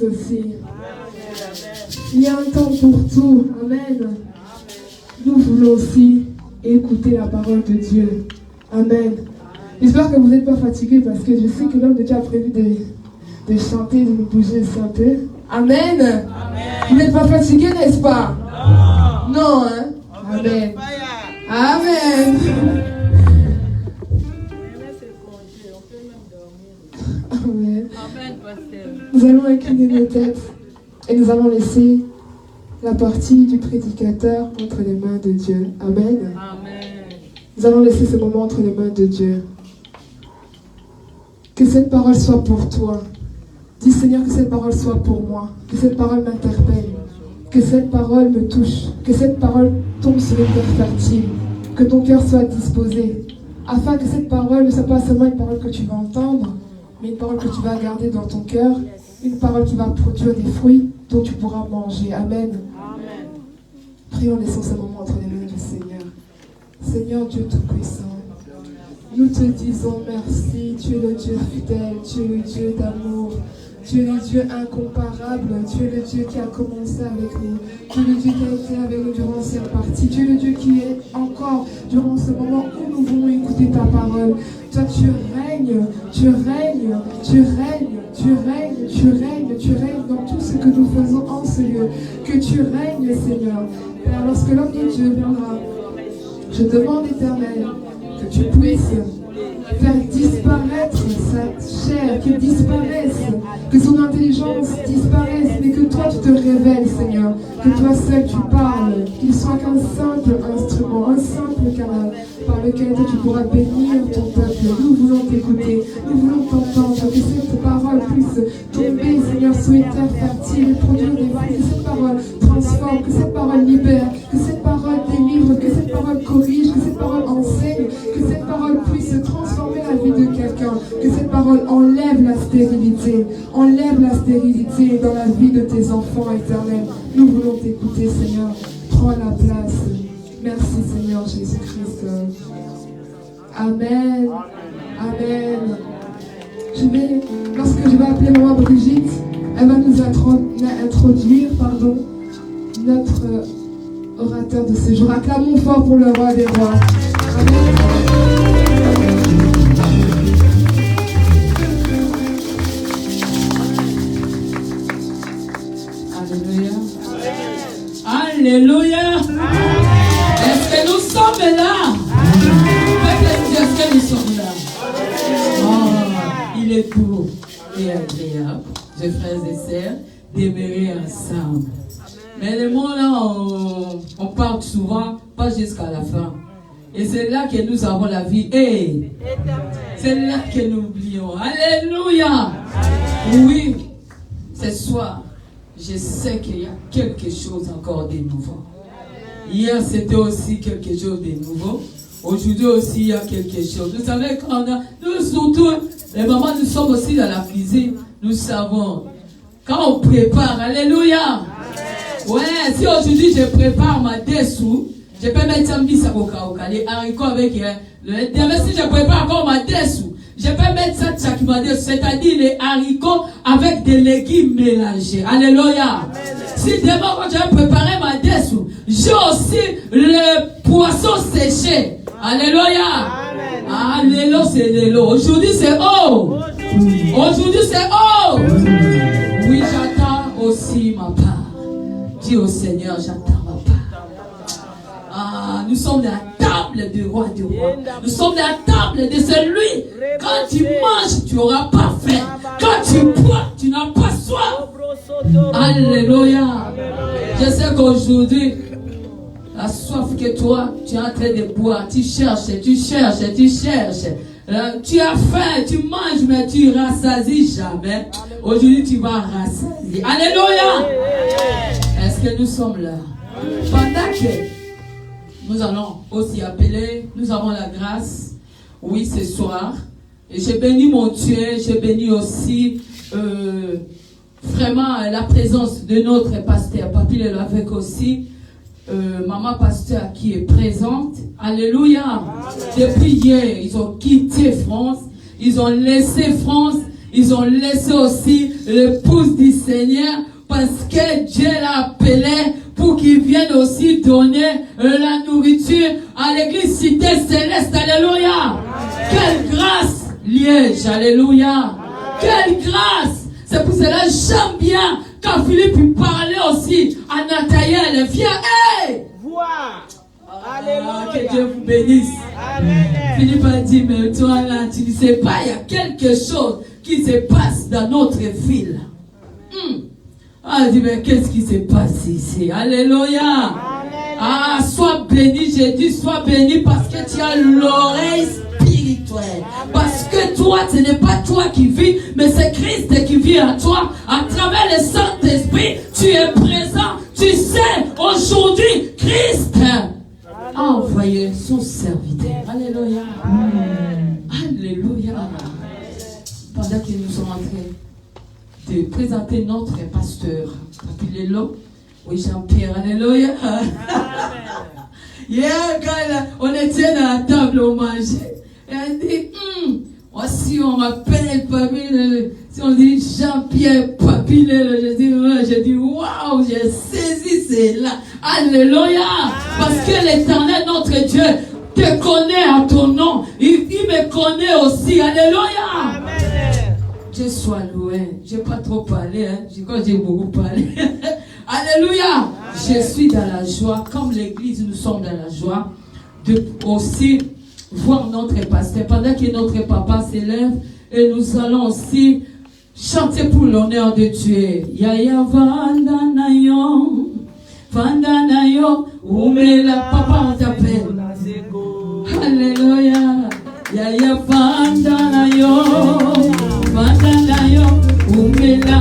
puisse aussi. Il y a un temps pour tout. Amen. Nous voulons aussi écouter la parole de Dieu. Amen. J'espère que vous n'êtes pas fatigués parce que je sais que l'homme de Dieu a prévu de chanter, de nous bouger un peu. Amen. Amen. Vous n'êtes pas fatigués, n'est-ce pas? Non. Non, hein? Amen. Amen. Amen. Nous allons incliner nos têtes et nous allons laisser la partie du prédicateur entre les mains de Dieu. Amen. Amen. Nous allons laisser ce moment entre les mains de Dieu. Que cette parole soit pour toi. Dis Seigneur, que cette parole soit pour moi. Que cette parole m'interpelle. Que cette parole me touche. Que cette parole tombe sur une terre fertile. Que ton cœur soit disposé. Afin que cette parole ne soit pas seulement une parole que tu vas entendre, mais une parole que tu vas garder dans ton cœur. Une parole qui va produire des fruits dont tu pourras manger. Amen. Amen. Prions, laissons ce moment entre les mains du Seigneur. Seigneur Dieu Tout-Puissant, nous te disons merci. Tu es le Dieu fidèle, tu es le Dieu d'amour. Tu es le Dieu incomparable, tu es le Dieu qui a commencé avec nous. Tu es le Dieu qui a été avec nous durant cette partie. Tu es le Dieu qui est encore durant ce moment où nous voulons écouter ta parole. Toi, tu règnes, tu règnes, tu règnes, tu règnes, tu règnes, tu règnes dans tout ce que nous faisons en ce lieu. Que tu règnes, Seigneur. Père, lorsque l'homme de Dieu viendra, je demande, Éternel, que tu puisses faire disparaître sa chair, qu'elle disparaisse, que son intelligence disparaisse, mais que toi tu te révèles, Seigneur, que toi seul tu parles, qu'il soit qu'un simple instrument, un simple canal par lequel tu pourras bénir ton peuple. Nous voulons t'écouter, nous voulons t'entendre, que cette parole puisse tomber, Seigneur, sur une terre fertile et produire des fruits, que cette parole transforme, que cette parole libère, que cette parole délivre, que cette parole corrige, que cette parole enseigne, que cette parole puisse transformer la vie de quelqu'un, que cette parole enlève la stérilité dans la vie de tes enfants éternels. Nous voulons t'écouter, Seigneur. Prends la place. Merci, Seigneur Jésus-Christ. Amen. Amen. Lorsque je vais appeler maman Brigitte, elle va nous introduire, notre orateur de ce jour. Acclamons fort pour le roi des rois. Amen. Alléluia. Est-ce que nous sommes là? Est-ce que nous sommes là? Oh, il est beau et agréable, mes frères et sœurs, d'aimer ensemble. Mais les mots là, on parle souvent, pas jusqu'à la fin. Et c'est là que nous avons la vie. Et c'est là que nous oublions. Alléluia. Oui, ce soir, je sais qu'il y a quelque chose encore de nouveau. Hier, c'était aussi quelque chose de nouveau. Aujourd'hui aussi, il y a quelque chose. Vous savez, nous surtout, les mamans, nous sommes aussi dans la cuisine. Nous savons. Quand on prépare, alléluia. Ouais, si aujourd'hui je prépare ma dessous, je peux mettre un bis à les haricots avec le si je prépare encore ma dessous, je peux mettre ça tchakimade, c'est-à-dire les haricots avec des légumes mélangés. Alléluia. Si demain quand je vais préparer ma dessous, j'ai aussi le poisson séché. Alléluia. Alléluia, c'est l'élo. Aujourd'hui c'est eau. Aujourd'hui c'est eau. Oui, j'attends aussi ma part. Dis au Seigneur, j'attends ma part. Ah, nous sommes la table du roi du roi. Nous sommes la table de celui. Quand tu manges, tu n'auras pas faim. Quand tu bois, tu n'as pas soif. Alléluia. Je sais qu'aujourd'hui, la soif que toi, tu es en train de boire, tu cherches. Tu as faim, tu manges, mais tu ne rassasies jamais. Aujourd'hui, tu vas rassasier. Alléluia. Est-ce que nous sommes là? Pendant que nous allons aussi appeler, nous avons la grâce, oui, ce soir. Et j'ai béni mon Dieu, j'ai béni aussi vraiment la présence de notre pasteur. Papi le avec aussi. Maman pasteur qui est présente. Alléluia. Depuis hier, ils ont quitté France. Ils ont laissé France. Ils ont laissé aussi l'épouse du Seigneur parce que Dieu l'a appelé pour qu'il vienne aussi donner la nourriture à l'église Cité Céleste. Alléluia. Quelle grâce, Liège. Alléluia. Quelle grâce. C'est pour cela que j'aime bien quand Philippe lui parlait aussi à Nathanaël. Viens, hey! Alléluia. Que Dieu vous bénisse. Amen. Philippe a dit, mais toi là, tu ne sais pas, il y a quelque chose qui se passe dans notre ville. Ah, il dit, mais qu'est-ce qui se passe ici? Alléluia. Amen. Ah, sois béni, j'ai dit, sois béni parce que tu as l'oreille spirituelle. Parce que toi, ce n'est pas toi qui vis, mais c'est Christ qui vit en toi. À travers le Saint-Esprit, tu es présent. Tu sais, aujourd'hui, Christ a envoyé son serviteur. Alléluia. Alléluia. Pendant que nous sommes en train de présenter notre pasteur, appelez-le, oui, Jean-Pierre. Alléluia. Hier, quand on était dans la table, on mangeait, et elle dit, si on m'appelle Papille, si on dit Jean-Pierre Papille, je dis, waouh, j'ai saisi cela. Alléluia. Parce que l'Éternel, notre Dieu, te connaît à ton nom. Il me connaît aussi. Alléluia. Amen. Dieu soit loué. Je n'ai pas trop parlé. Je crois que j'ai beaucoup parlé. Alléluia. Amen. Je suis dans la joie. Comme l'église, nous sommes dans la joie. De aussi voir notre pasteur. Pendant que notre papa s'élève, et nous allons aussi chanter pour l'honneur de Dieu. Yaya Vandanayon. Vandanayo. Oumela papa, on t'appelle. Alléluia. Yaya Vandanayo. Vandanayo. Oumela.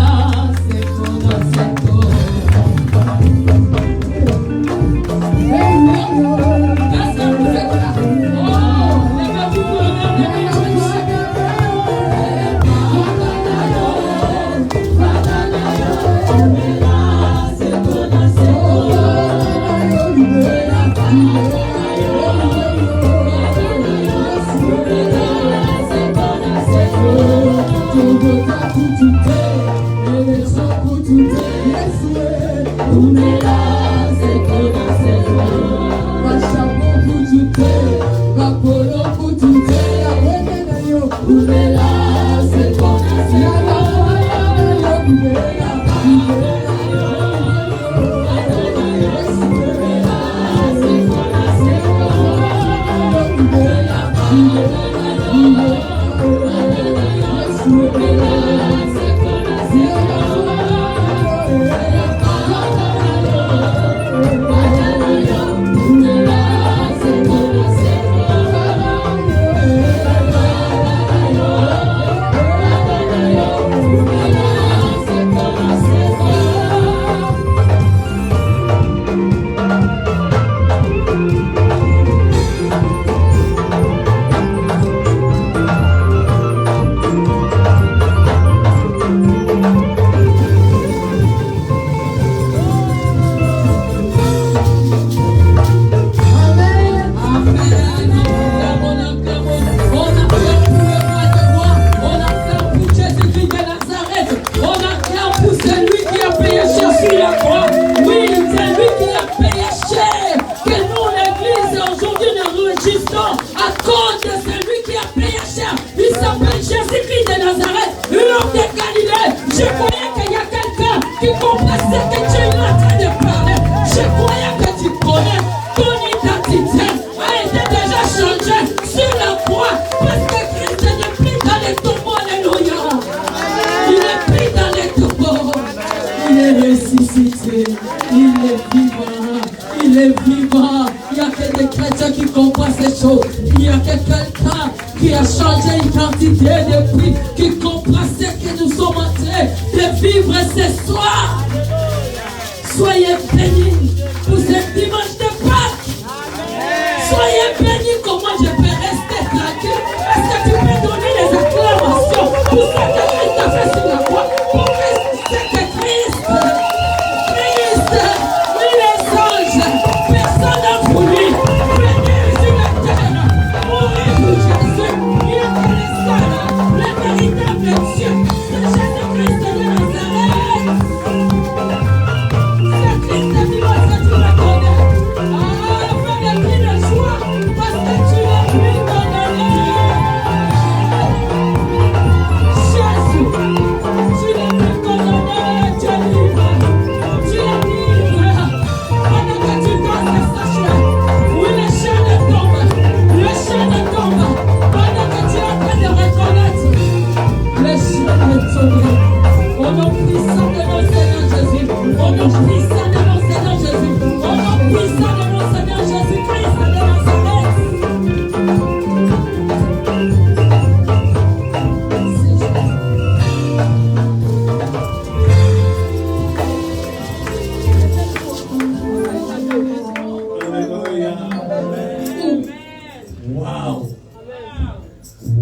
Dieu.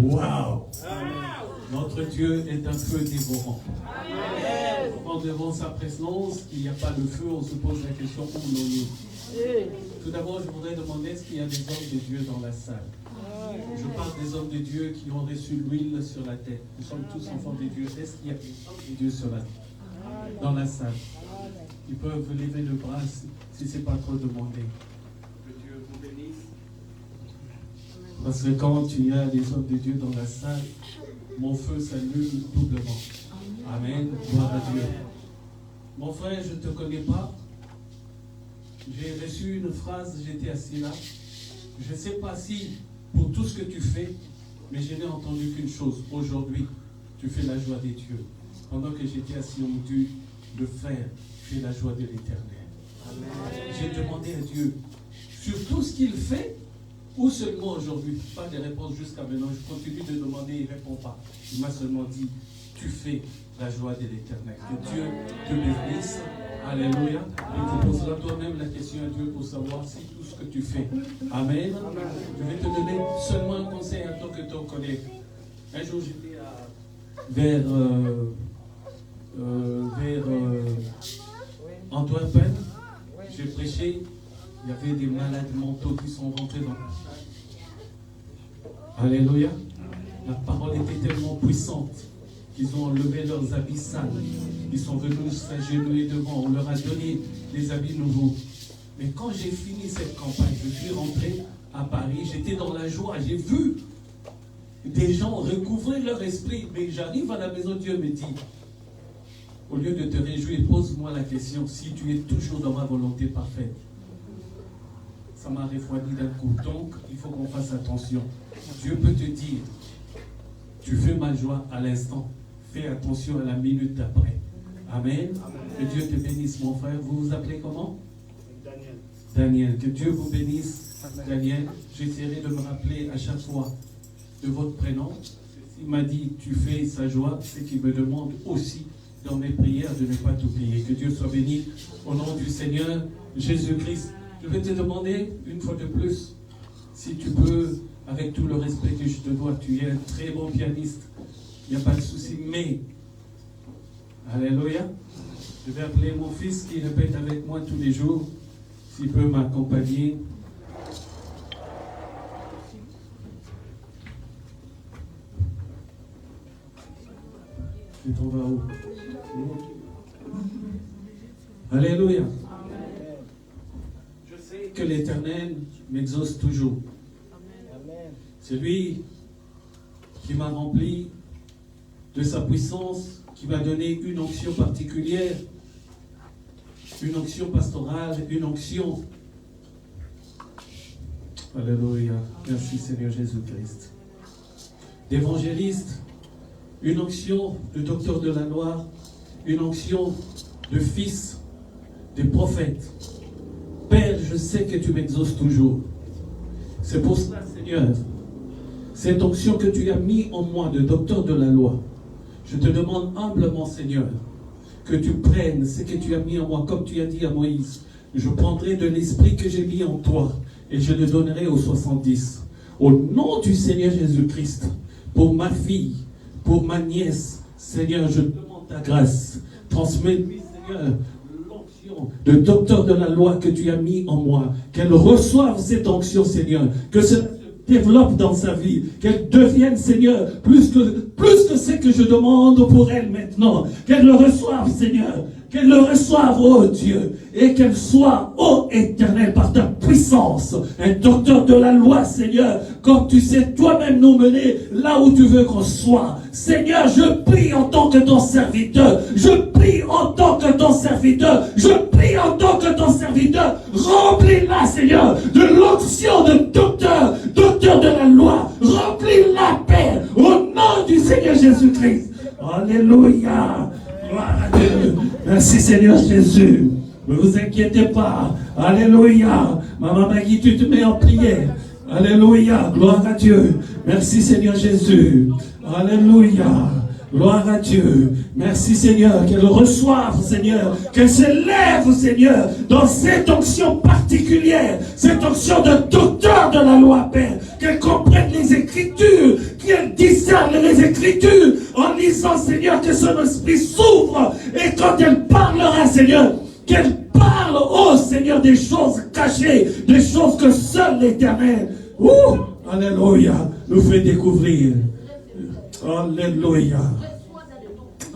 Waouh! Notre Dieu est un feu dévorant. Quand devant sa présence, il n'y a pas de feu, on se pose la question où l'on est. Tout d'abord, je voudrais demander est-ce qu'il y a des hommes de Dieu dans la salle? Je parle des hommes de Dieu qui ont reçu l'huile sur la tête. Nous sommes tous enfants de Dieu. Est-ce qu'il y a des hommes de Dieu dans la salle? Ils peuvent lever le bras si ce n'est pas trop demandé. Que Dieu vous bénisse. Parce que quand il y a des hommes de Dieu dans la salle, mon feu s'allume doublement. Amen. Gloire à Dieu. Mon frère, je ne te connais pas. J'ai reçu une phrase, j'étais assis là. Je ne sais pas si pour tout ce que tu fais, mais je n'ai entendu qu'une chose. Aujourd'hui, tu fais la joie des dieux. Pendant que j'étais assis, on m'a dit de faire, fais la joie de l'Éternel. J'ai demandé à Dieu sur tout ce qu'il fait, ou seulement aujourd'hui. Pas de réponse jusqu'à maintenant. Je continue de demander, il ne répond pas. Il m'a seulement dit, tu fais la joie de l'Éternel. Que Dieu te bénisse. Alléluia. Et tu poseras toi-même la question à Dieu pour savoir si tout ce que tu fais. Amen. Je vais te donner seulement un conseil à toi que tu connais. Un jour, j'étais vers Antwerpen. J'ai prêché. Il y avait des malades mentaux qui sont rentrés dans. Alléluia. La parole était tellement puissante qu'ils ont enlevé leurs habits sales. Ils sont venus s'agenouiller devant. On leur a donné des habits nouveaux. Mais quand j'ai fini cette campagne, je suis rentré à Paris. J'étais dans la joie. J'ai vu des gens recouvrir leur esprit. Mais j'arrive à la maison, Dieu me dit, au lieu de te réjouir, pose-moi la question, si tu es toujours dans ma volonté parfaite. Ça m'a refroidi d'un coup. Donc, il faut qu'on fasse attention. Dieu peut te dire, tu fais ma joie à l'instant. Fais attention à la minute d'après. Amen. Que Dieu te bénisse, mon frère. Vous vous appelez comment? Daniel. Daniel. Que Dieu vous bénisse, Daniel. J'essaierai de me rappeler à chaque fois de votre prénom. S'il m'a dit, tu fais sa joie, c'est qu'il me demande aussi dans mes prières de ne pas t'oublier. Que Dieu soit béni au nom du Seigneur Jésus-Christ. Je vais te demander une fois de plus, si tu peux, avec tout le respect que je te dois, tu es un très bon pianiste, il n'y a pas de souci, mais, alléluia, je vais appeler mon fils qui répète avec moi tous les jours, s'il peut m'accompagner. Et on va où? Alléluia. Que l'Éternel m'exauce toujours. C'est lui qui m'a rempli de sa puissance, qui m'a donné une onction particulière, une onction pastorale, une onction. Alléluia. Merci Seigneur Jésus-Christ. D'évangéliste, une onction de docteur de la loi, une onction de fils, de prophète. Père, je sais que tu m'exauces toujours. C'est pour cela, Seigneur, cette onction que tu as mis en moi de docteur de la loi, je te demande humblement, Seigneur, que tu prennes ce que tu as mis en moi, comme tu as dit à Moïse. Je prendrai de l'esprit que j'ai mis en toi et je le donnerai aux 70. Au nom du Seigneur Jésus-Christ, pour ma fille, pour ma nièce, Seigneur, je demande ta grâce. Transmets-lui, Seigneur, de docteur de la loi que tu as mis en moi, qu'elle reçoive cette onction, Seigneur, que cela se développe dans sa vie, qu'elle devienne, Seigneur, plus que ce que je demande pour elle maintenant, qu'elle le reçoive, Seigneur, qu'elle le reçoive, oh Dieu, et qu'elle soit, ô Éternel, par ta puissance, un docteur de la loi, Seigneur, comme tu sais toi-même nous mener là où tu veux qu'on soit. Seigneur, je prie en tant que ton serviteur, je prie en tant que ton serviteur, je prie en tant que ton serviteur, remplis-la, Seigneur, de l'onction de docteur de la loi, remplis-la, Père, au nom du Seigneur Jésus-Christ. Alléluia. Gloire à Dieu. Merci Seigneur Jésus. Ne vous inquiétez pas. Alléluia. Maman Maggie, tu te mets en prière. Alléluia. Gloire à Dieu. Merci Seigneur Jésus. Alléluia. Gloire à Dieu. Merci Seigneur. Qu'elle reçoive Seigneur. Qu'elle s'élève Seigneur dans cette onction particulière. Cette onction de docteur de la loi Père. Qu'elle comprenne les Écritures. Qu'elle dise discerne les Écritures en lisant, Seigneur, que son esprit s'ouvre. Et quand elle parlera, Seigneur, qu'elle parle, oh Seigneur, des choses cachées, des choses que seul l'Éternel, alléluia, nous fait découvrir. Alléluia.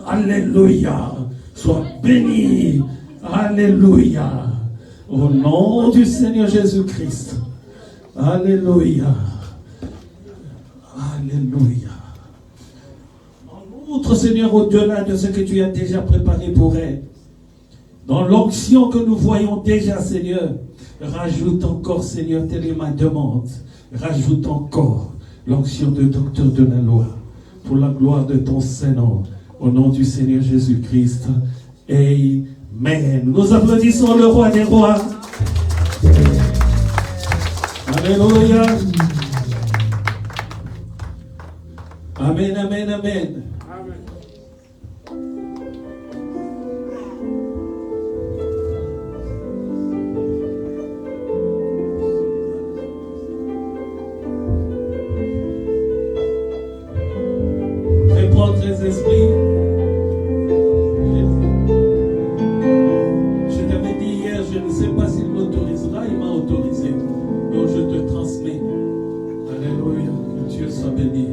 Alléluia. Sois béni. Alléluia. Au nom du Seigneur Jésus-Christ. Alléluia. Alléluia. En outre, Seigneur, au-delà de ce que tu as déjà préparé pour elle, dans l'onction que nous voyons déjà, Seigneur, rajoute encore, Seigneur, telle est ma demande, rajoute encore l'onction de docteur de la loi, pour la gloire de ton Saint-Nom, au nom du Seigneur Jésus-Christ. Amen. Nous applaudissons le roi des rois. Alléluia. Amen, amen, amen. Réprends tes esprits. Je t'avais dit hier, je ne sais pas s'il m'autorisera, il m'a autorisé. Donc je te transmets. Alléluia, que Dieu soit béni.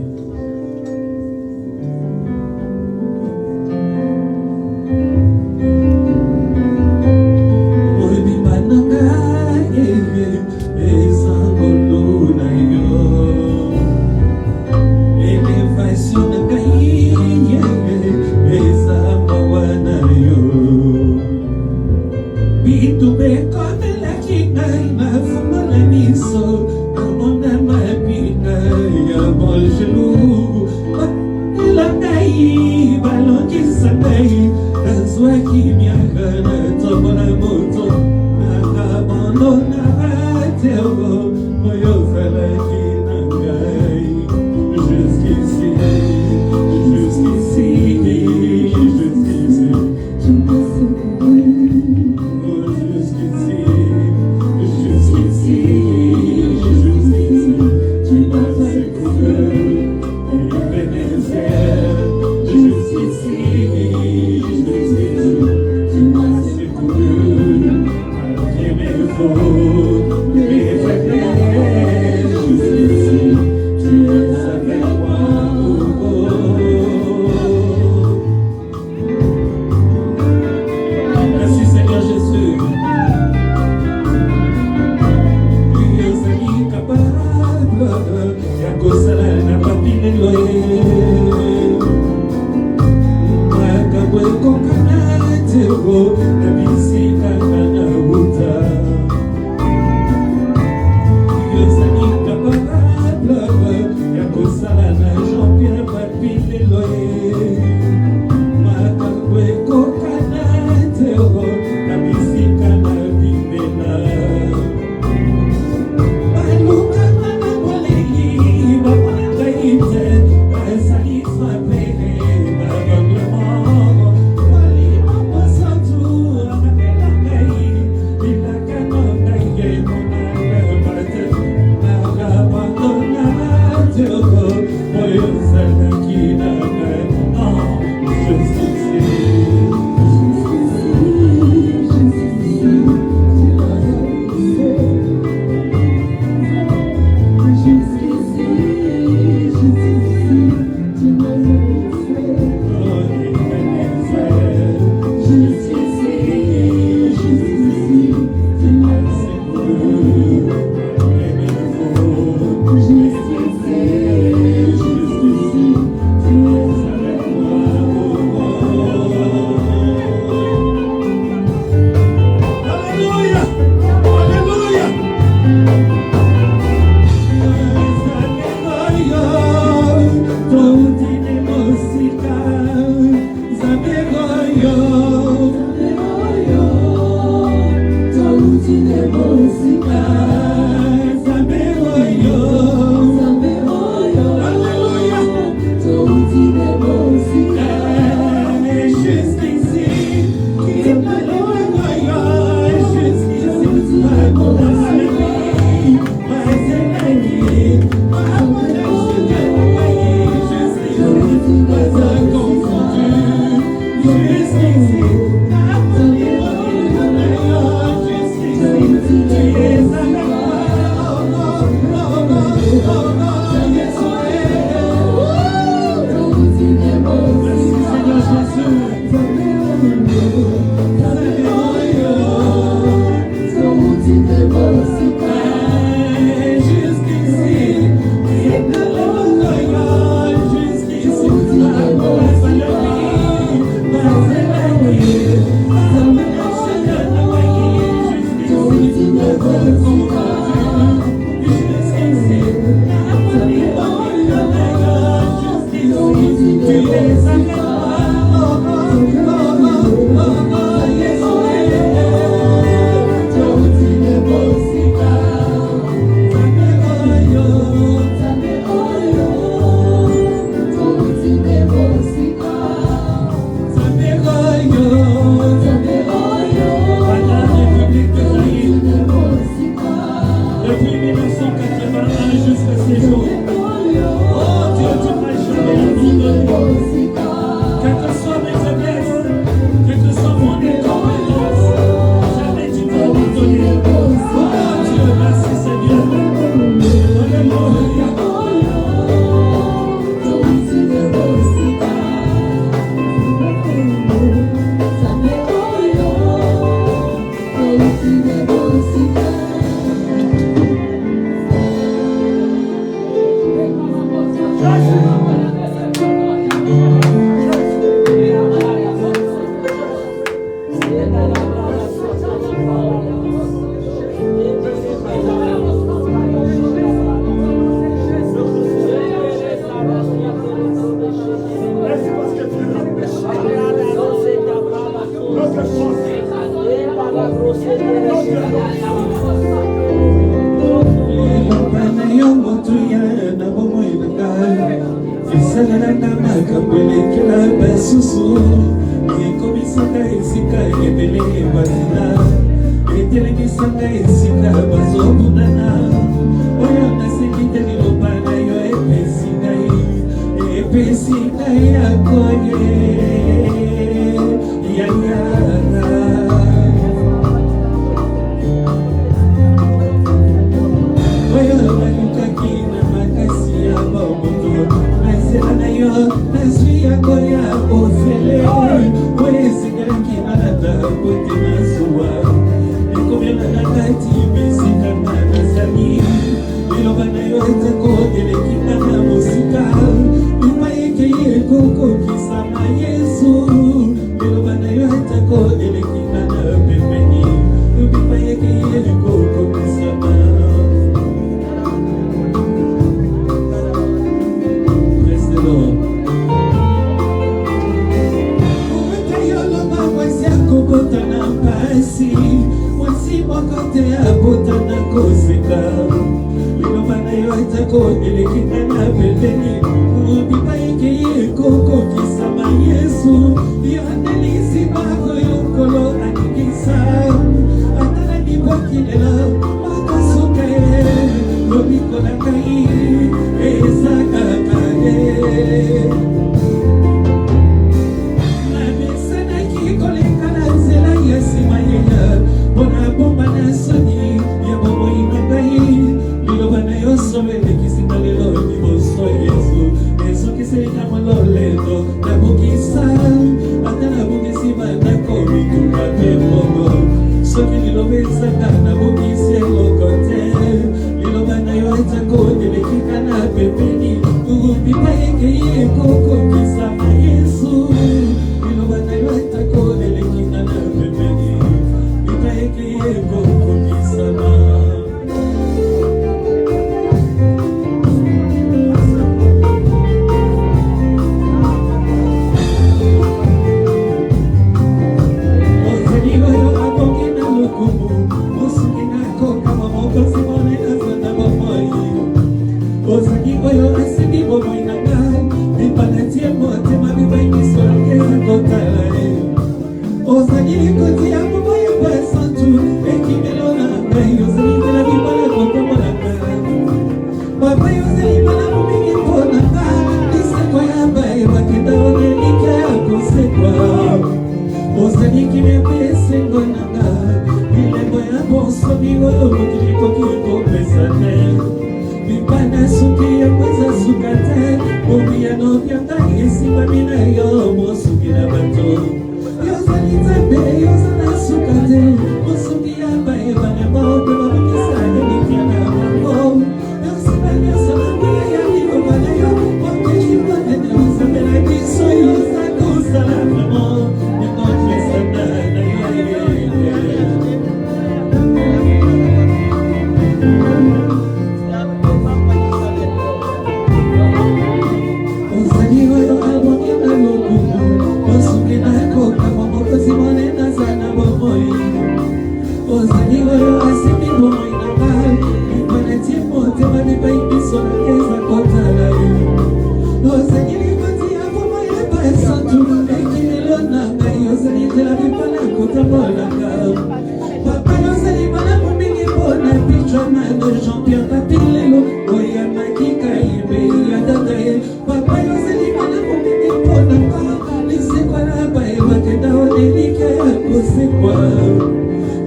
Papa yozeli mana momingi mpona nga lisekwa na bayebakenda odelike kosekwa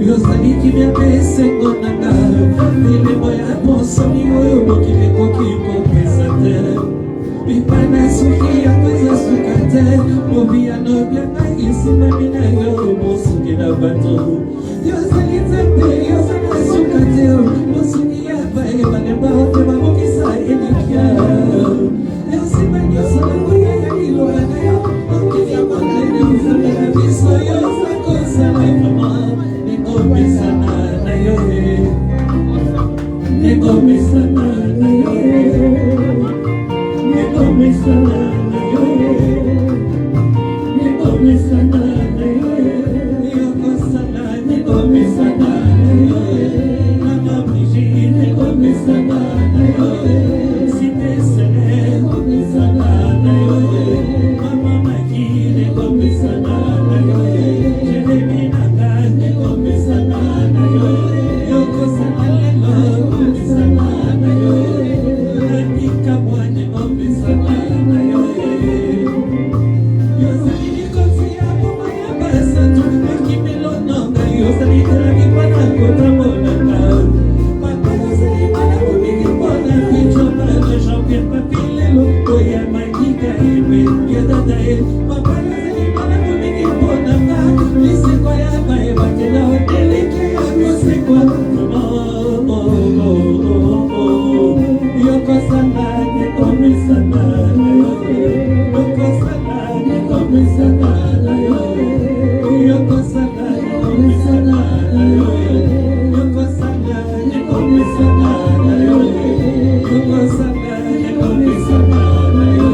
yozali kimia mpe esengo na nga milemo ya mosoni oyo mokili ekoki kopesa te bipana suki yango eza suka te lobiyano byanga esimami na yo mosuki na bato yozali nzambe yozali suka te mosuki ya bayebalemba ote babokisa elikya yosima nyonso na koya ya liloba na yo mokili ya monene ozala na biso yoza kosala vrema nekomesana na yo nekomesana na yo nekomesana na yo nekomesana na yo yokosala nekomesana na yo mama Brigitte nekomesana na yo Cité Sele nekomesana na yo mama Maki nekomesana na yo Jérémie Nanga nekomesana na yo yokosala lelo nekomesana na yo Nanika mwane nekomesana na yo yozali likoti ya boma ya basatu ekimelo nanga yozali telaki mpona kotambolaka papa yozali mana momingi mpona pichobana Jean-Pierre papilelo oya makika ebe ya tata ye papa yozali mana momingi mpona nga liseko ya bayebakela odeleke ya kosekwa yokosala nekomesana na yo yokosala nekomesana na yo yokosala nekomesana na yo yokosala nekomesana na yo yokosala nekomesana na yo.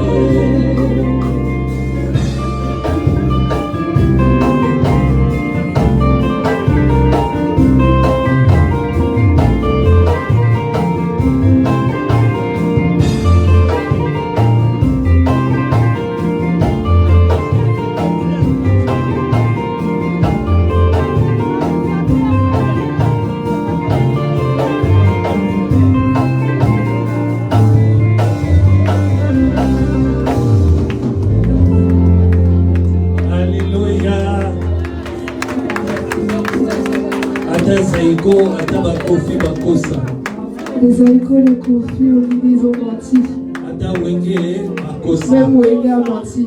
Alléluia. Ata zaiko ata bakofi bakosa Les haïkus, les confus, ils ont menti. ata wenge bakosa. Même Wenge a menti.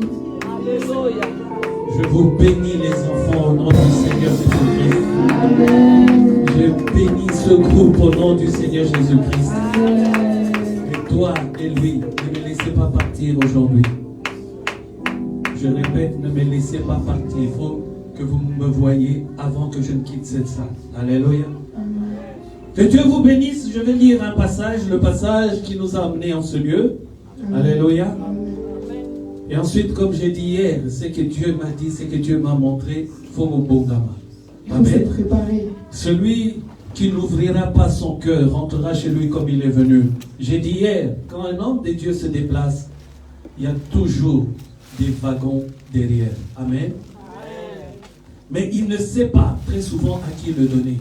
Je vous bénis les enfants au nom du Seigneur Jésus-Christ. Amen. Je bénis ce groupe au nom du Seigneur Jésus-Christ. Amen. Et toi et lui, ne me laissez pas partir aujourd'hui. Je répète, ne me laissez pas partir. Il faut que vous me voyiez avant que je ne quitte cette salle. Alléluia. Que Dieu vous bénisse. Je vais lire un passage, le passage qui nous a amenés en ce lieu. Alléluia. Et ensuite, comme j'ai dit hier, c'est que Dieu m'a dit, c'est que Dieu m'a montré, faut au Bongama. Il faut se Amen. préparer. Celui qui n'ouvrira pas son cœur rentrera chez lui comme il est venu. J'ai dit hier, quand un homme de Dieu se déplace, il y a toujours des wagons derrière. Amen. Mais il ne sait pas très souvent à qui le donner.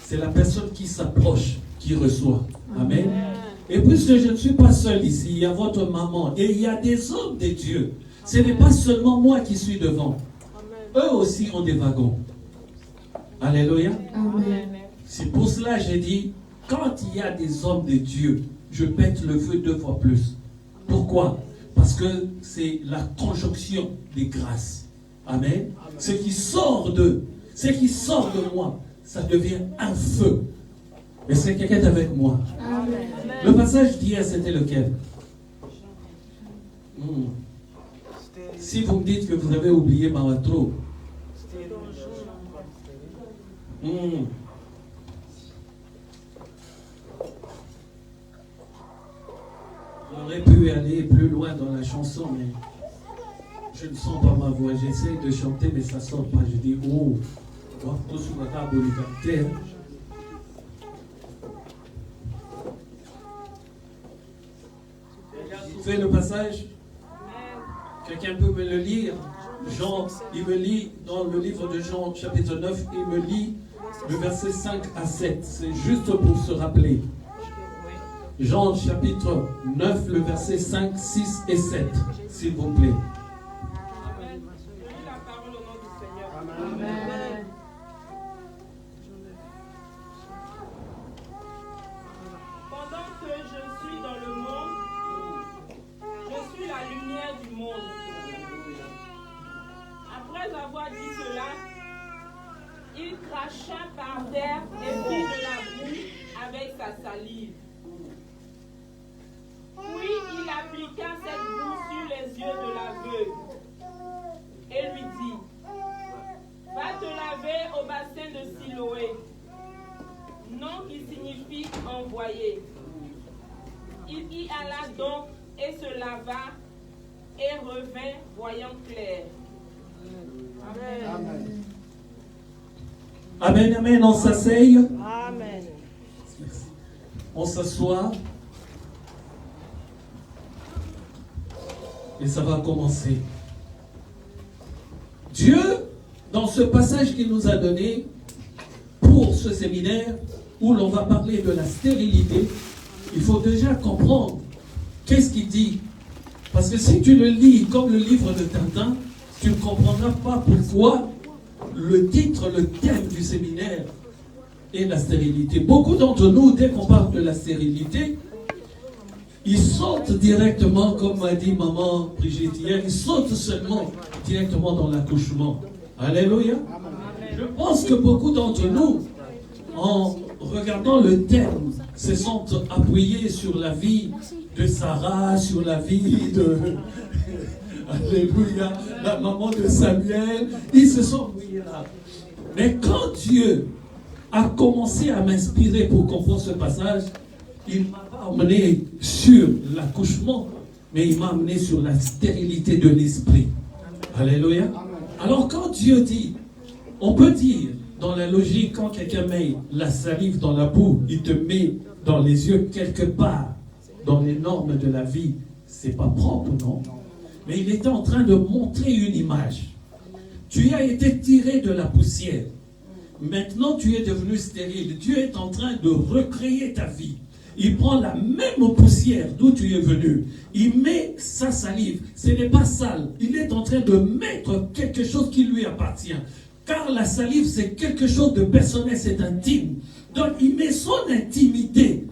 C'est la personne qui s'approche qui reçoit. Amen. Et puisque je ne suis pas seul ici, il y a votre maman et il y a des hommes de Dieu. Ce n'est pas seulement moi qui suis devant. Eux aussi ont des wagons. Alléluia. Amen. C'est pour cela que j'ai dit, quand il y a des hommes de Dieu, je pète le feu 2 fois plus. Pourquoi? Parce que c'est la conjonction des grâces. Amen. Ce qui sort d'eux, ce qui sort de moi, ça devient un feu. Est-ce que quelqu'un est avec moi? Amen. Le passage d'hier, c'était lequel? Si vous me dites que vous avez oublié Maratro, on aurait pu aller plus loin dans la chanson, mais je ne sens pas ma voix. J'essaie de chanter, mais ça ne sort pas. Je dis, oh, tout sur la table du capteur. Vous faites le passage? Quelqu'un peut me le lire? Jean, il me lit dans le livre de Jean, chapitre 9, il me lit le verset 5 à 7. C'est juste pour se rappeler. Jean chapitre 9, le verset 5, 6 et 7, s'il vous plaît. Amen. Je lis la parole au nom du Seigneur. Amen. Pendant que je suis dans le monde, je suis la lumière du monde. Après avoir dit cela, il cracha par terre et fit de la boue avec sa salive. Puis il appliqua cette boue sur les yeux de l'aveugle et lui dit, va te laver au bassin de Siloé, nom qui signifie envoyé. Il y alla donc et se lava et revint voyant clair. Amen. Amen, amen, on s'asseye. Amen. On s'assoit. Et ça va commencer. Dieu, dans ce passage qu'il nous a donné pour ce séminaire où l'on va parler de la stérilité, il faut déjà comprendre qu'est-ce qu'il dit. Parce que si tu le lis comme le livre de Tintin, tu ne comprendras pas pourquoi le titre, le thème du séminaire est la stérilité. Beaucoup d'entre nous, dès qu'on parle de la stérilité, ils sautent directement, comme m'a dit maman Brigitte hier, ils sautent seulement directement dans l'accouchement. Alléluia. Je pense que beaucoup d'entre nous, en regardant le thème, se sont appuyés sur la vie de Sarah, sur la vie de... Alléluia, la maman de Samuel, ils se sont appuyés là. Mais quand Dieu a commencé à m'inspirer pour comprendre ce passage, il m'a pas amené sur l'accouchement, mais il m'a amené sur la stérilité de l'esprit. Alléluia. Alors quand Dieu dit, on peut dire, dans la logique, quand quelqu'un met la salive dans la boue, il te met dans les yeux quelque part, dans les normes de la vie, c'est pas propre, non? Mais il était en train de montrer une image. Tu as été tiré de la poussière. Maintenant, tu es devenu stérile. Dieu est en train de recréer ta vie. Il prend la même poussière d'où tu es venu. Il met sa salive. Ce n'est pas sale. Il est en train de mettre quelque chose qui lui appartient. Car la salive, c'est quelque chose de personnel, c'est intime. Donc, il met son intimité.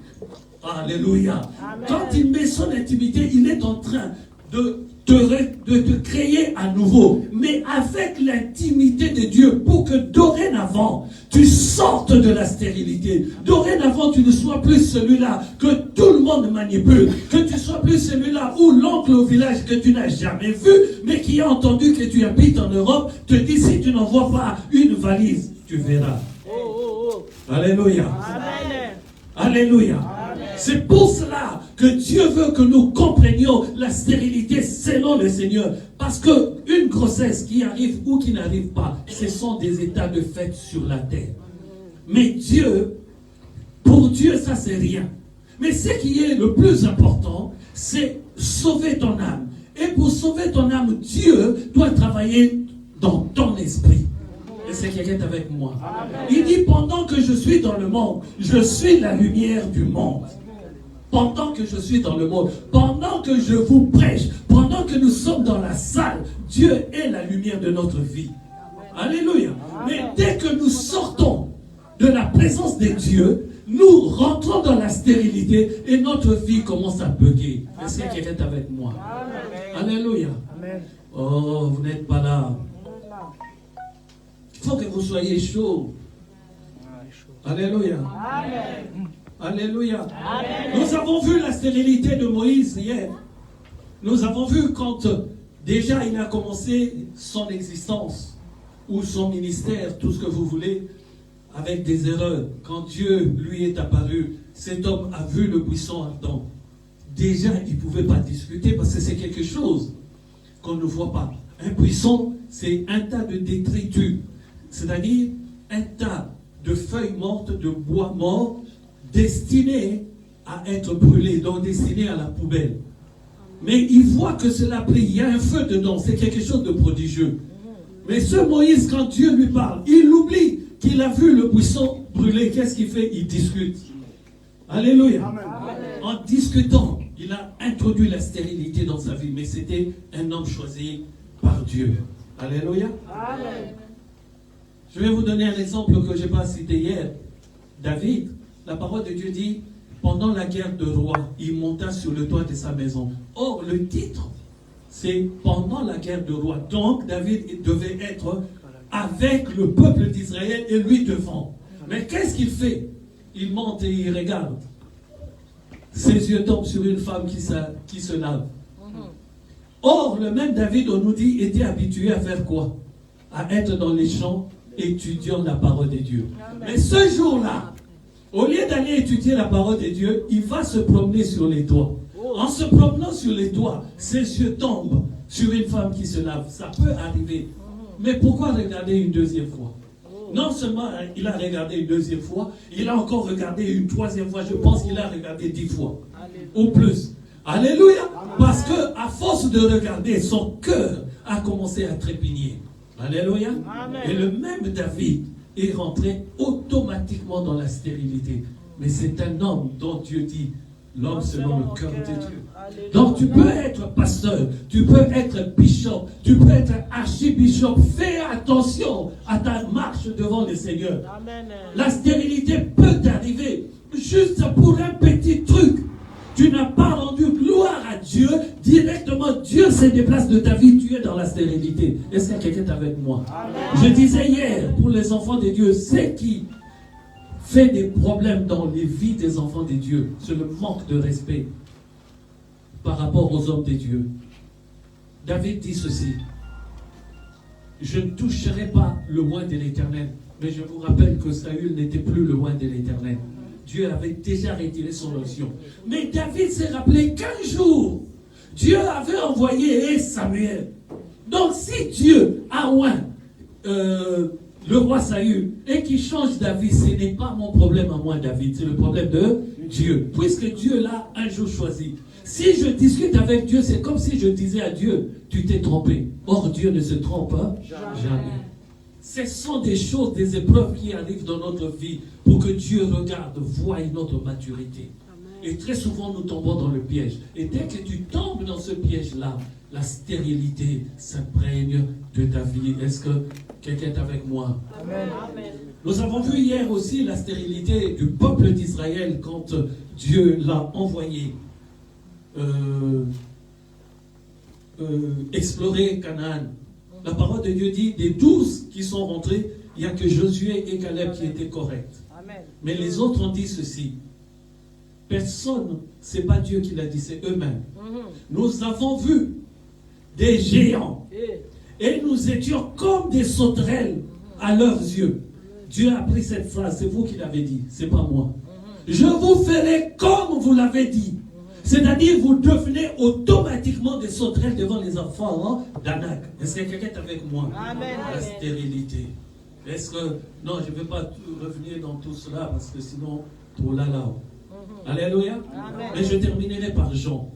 Alléluia. Amen. Quand il met son intimité, il est en train de te créer à nouveau, mais avec l'intimité de Dieu, pour que dorénavant, tu sortes de la stérilité. Dorénavant, tu ne sois plus celui-là que tout le monde manipule, que tu sois plus celui-là où l'oncle au village que tu n'as jamais vu, mais qui a entendu que tu habites en Europe, te dit si tu n'envoies pas une valise, tu verras. Alléluia. Amen. Alléluia. C'est pour cela que Dieu veut que nous comprenions la stérilité selon le Seigneur. Parce qu'une grossesse qui arrive ou qui n'arrive pas, ce sont des états de fait sur la terre. Mais Dieu, pour Dieu, ça c'est rien. Mais ce qui est le plus important, c'est sauver ton âme. Et pour sauver ton âme, Dieu doit travailler dans ton esprit. Et c'est quelqu'un avec moi. Il dit, pendant que je suis dans le monde, je suis la lumière du monde. Pendant que je suis dans le monde, pendant que je vous prêche, pendant que nous sommes dans la salle, Dieu est la lumière de notre vie. Alléluia. Mais dès que nous sortons de la présence de Dieu, nous rentrons dans la stérilité et notre vie commence à bugger. Est-ce que quelqu'un est avec moi? Alléluia. Oh, vous n'êtes pas là. Il faut que vous soyez chaud. Alléluia. Amen. Alléluia. Amen. Nous avons vu la stérilité de Moïse hier. Nous avons vu quand déjà il a commencé son existence ou son ministère, tout ce que vous voulez, avec des erreurs. Quand Dieu lui est apparu, cet homme a vu le buisson ardent. Déjà, il ne pouvait pas discuter parce que c'est quelque chose qu'on ne voit pas. Un buisson, c'est un tas de détritus, c'est-à-dire un tas de feuilles mortes, de bois mort, destiné à être brûlé, donc destiné à la poubelle. Mais il voit que cela brille, il y a un feu dedans, c'est quelque chose de prodigieux. Mais ce Moïse, quand Dieu lui parle, il oublie qu'il a vu le buisson brûler. Qu'est-ce qu'il fait? Il discute. Alléluia. Amen. En discutant, il a introduit la stérilité dans sa vie, mais c'était un homme choisi par Dieu. Alléluia. Amen. Je vais vous donner un exemple que je n'ai pas cité hier. David, la parole de Dieu dit, pendant la guerre de roi, il monta sur le toit de sa maison. Or, le titre, c'est pendant la guerre de roi. Donc, David devait être avec le peuple d'Israël et lui devant. Mais qu'est-ce qu'il fait? Il monte et il regarde. Ses yeux tombent sur une femme qui se lave. Or, le même David, on nous dit, était habitué à faire quoi? À être dans les champs, étudiant la parole de Dieu. Mais ce jour-là, au lieu d'aller étudier la parole de Dieu, il va se promener sur les toits. En se promenant sur les toits, ses yeux tombent sur une femme qui se lave. Ça peut arriver. Mais pourquoi regarder une deuxième fois? Non seulement il a regardé une deuxième fois, il a encore regardé une troisième fois. Je pense qu'il a regardé 10 fois. Ou plus. Alléluia. Parce que à force de regarder, son cœur a commencé à trépigner. Alléluia. Et le même David est rentré automatiquement dans la stérilité. Mais c'est un homme dont Dieu dit, l'homme selon le cœur de Dieu. Donc tu peux être pasteur, tu peux être bishop, tu peux être archibishop. Fais attention à ta marche devant le Seigneur. La stérilité peut t'arriver juste pour un petit truc. Tu n'as pas rendu gloire à Dieu, directement Dieu se déplace de ta vie, tu es dans la stérilité. Est-ce que quelqu'un est avec moi? Amen. Je disais hier, pour les enfants de Dieu, ce qui fait des problèmes dans les vies des enfants de Dieu, c'est le manque de respect par rapport aux hommes de Dieu. David dit ceci: je ne toucherai pas le loin de l'Éternel. Mais je vous rappelle que Saül n'était plus le loin de l'Éternel. Dieu avait déjà retiré son onction. Mais David s'est rappelé qu'un jour, Dieu avait envoyé Samuel. Donc si Dieu a oint le roi Saül et qui change David, ce n'est pas mon problème à moi, David, c'est le problème de Dieu. Puisque Dieu l'a un jour choisi. Si je discute avec Dieu, c'est comme si je disais à Dieu, tu t'es trompé. Or, Dieu ne se trompe jamais. Ce sont des choses, des épreuves qui arrivent dans notre vie pour que Dieu regarde, voie notre maturité. Et très souvent, nous tombons dans le piège. Et dès que tu tombes dans ce piège-là, la stérilité s'imprègne de ta vie. Est-ce que quelqu'un est avec moi? Amen. Nous avons vu hier aussi la stérilité du peuple d'Israël quand Dieu l'a envoyé explorer Canaan. La parole de Dieu dit, des 12 qui sont rentrés, il n'y a que Josué et Caleb qui étaient corrects. Amen. Mais les autres ont dit ceci: personne, c'est pas Dieu qui l'a dit, c'est eux-mêmes. Nous avons vu des géants et nous étions comme des sauterelles à leurs yeux. Dieu a pris cette phrase, c'est vous qui l'avez dit, c'est pas moi. Je vous ferai comme vous l'avez dit. C'est-à-dire, vous devenez automatiquement des sauterelles devant les enfants d'Anak. Est-ce que quelqu'un est avec moi? Amen. La stérilité. Est-ce que... Non, je ne vais pas revenir dans tout cela parce que sinon, trop là. Alléluia. Amen. Mais je terminerai par Jean.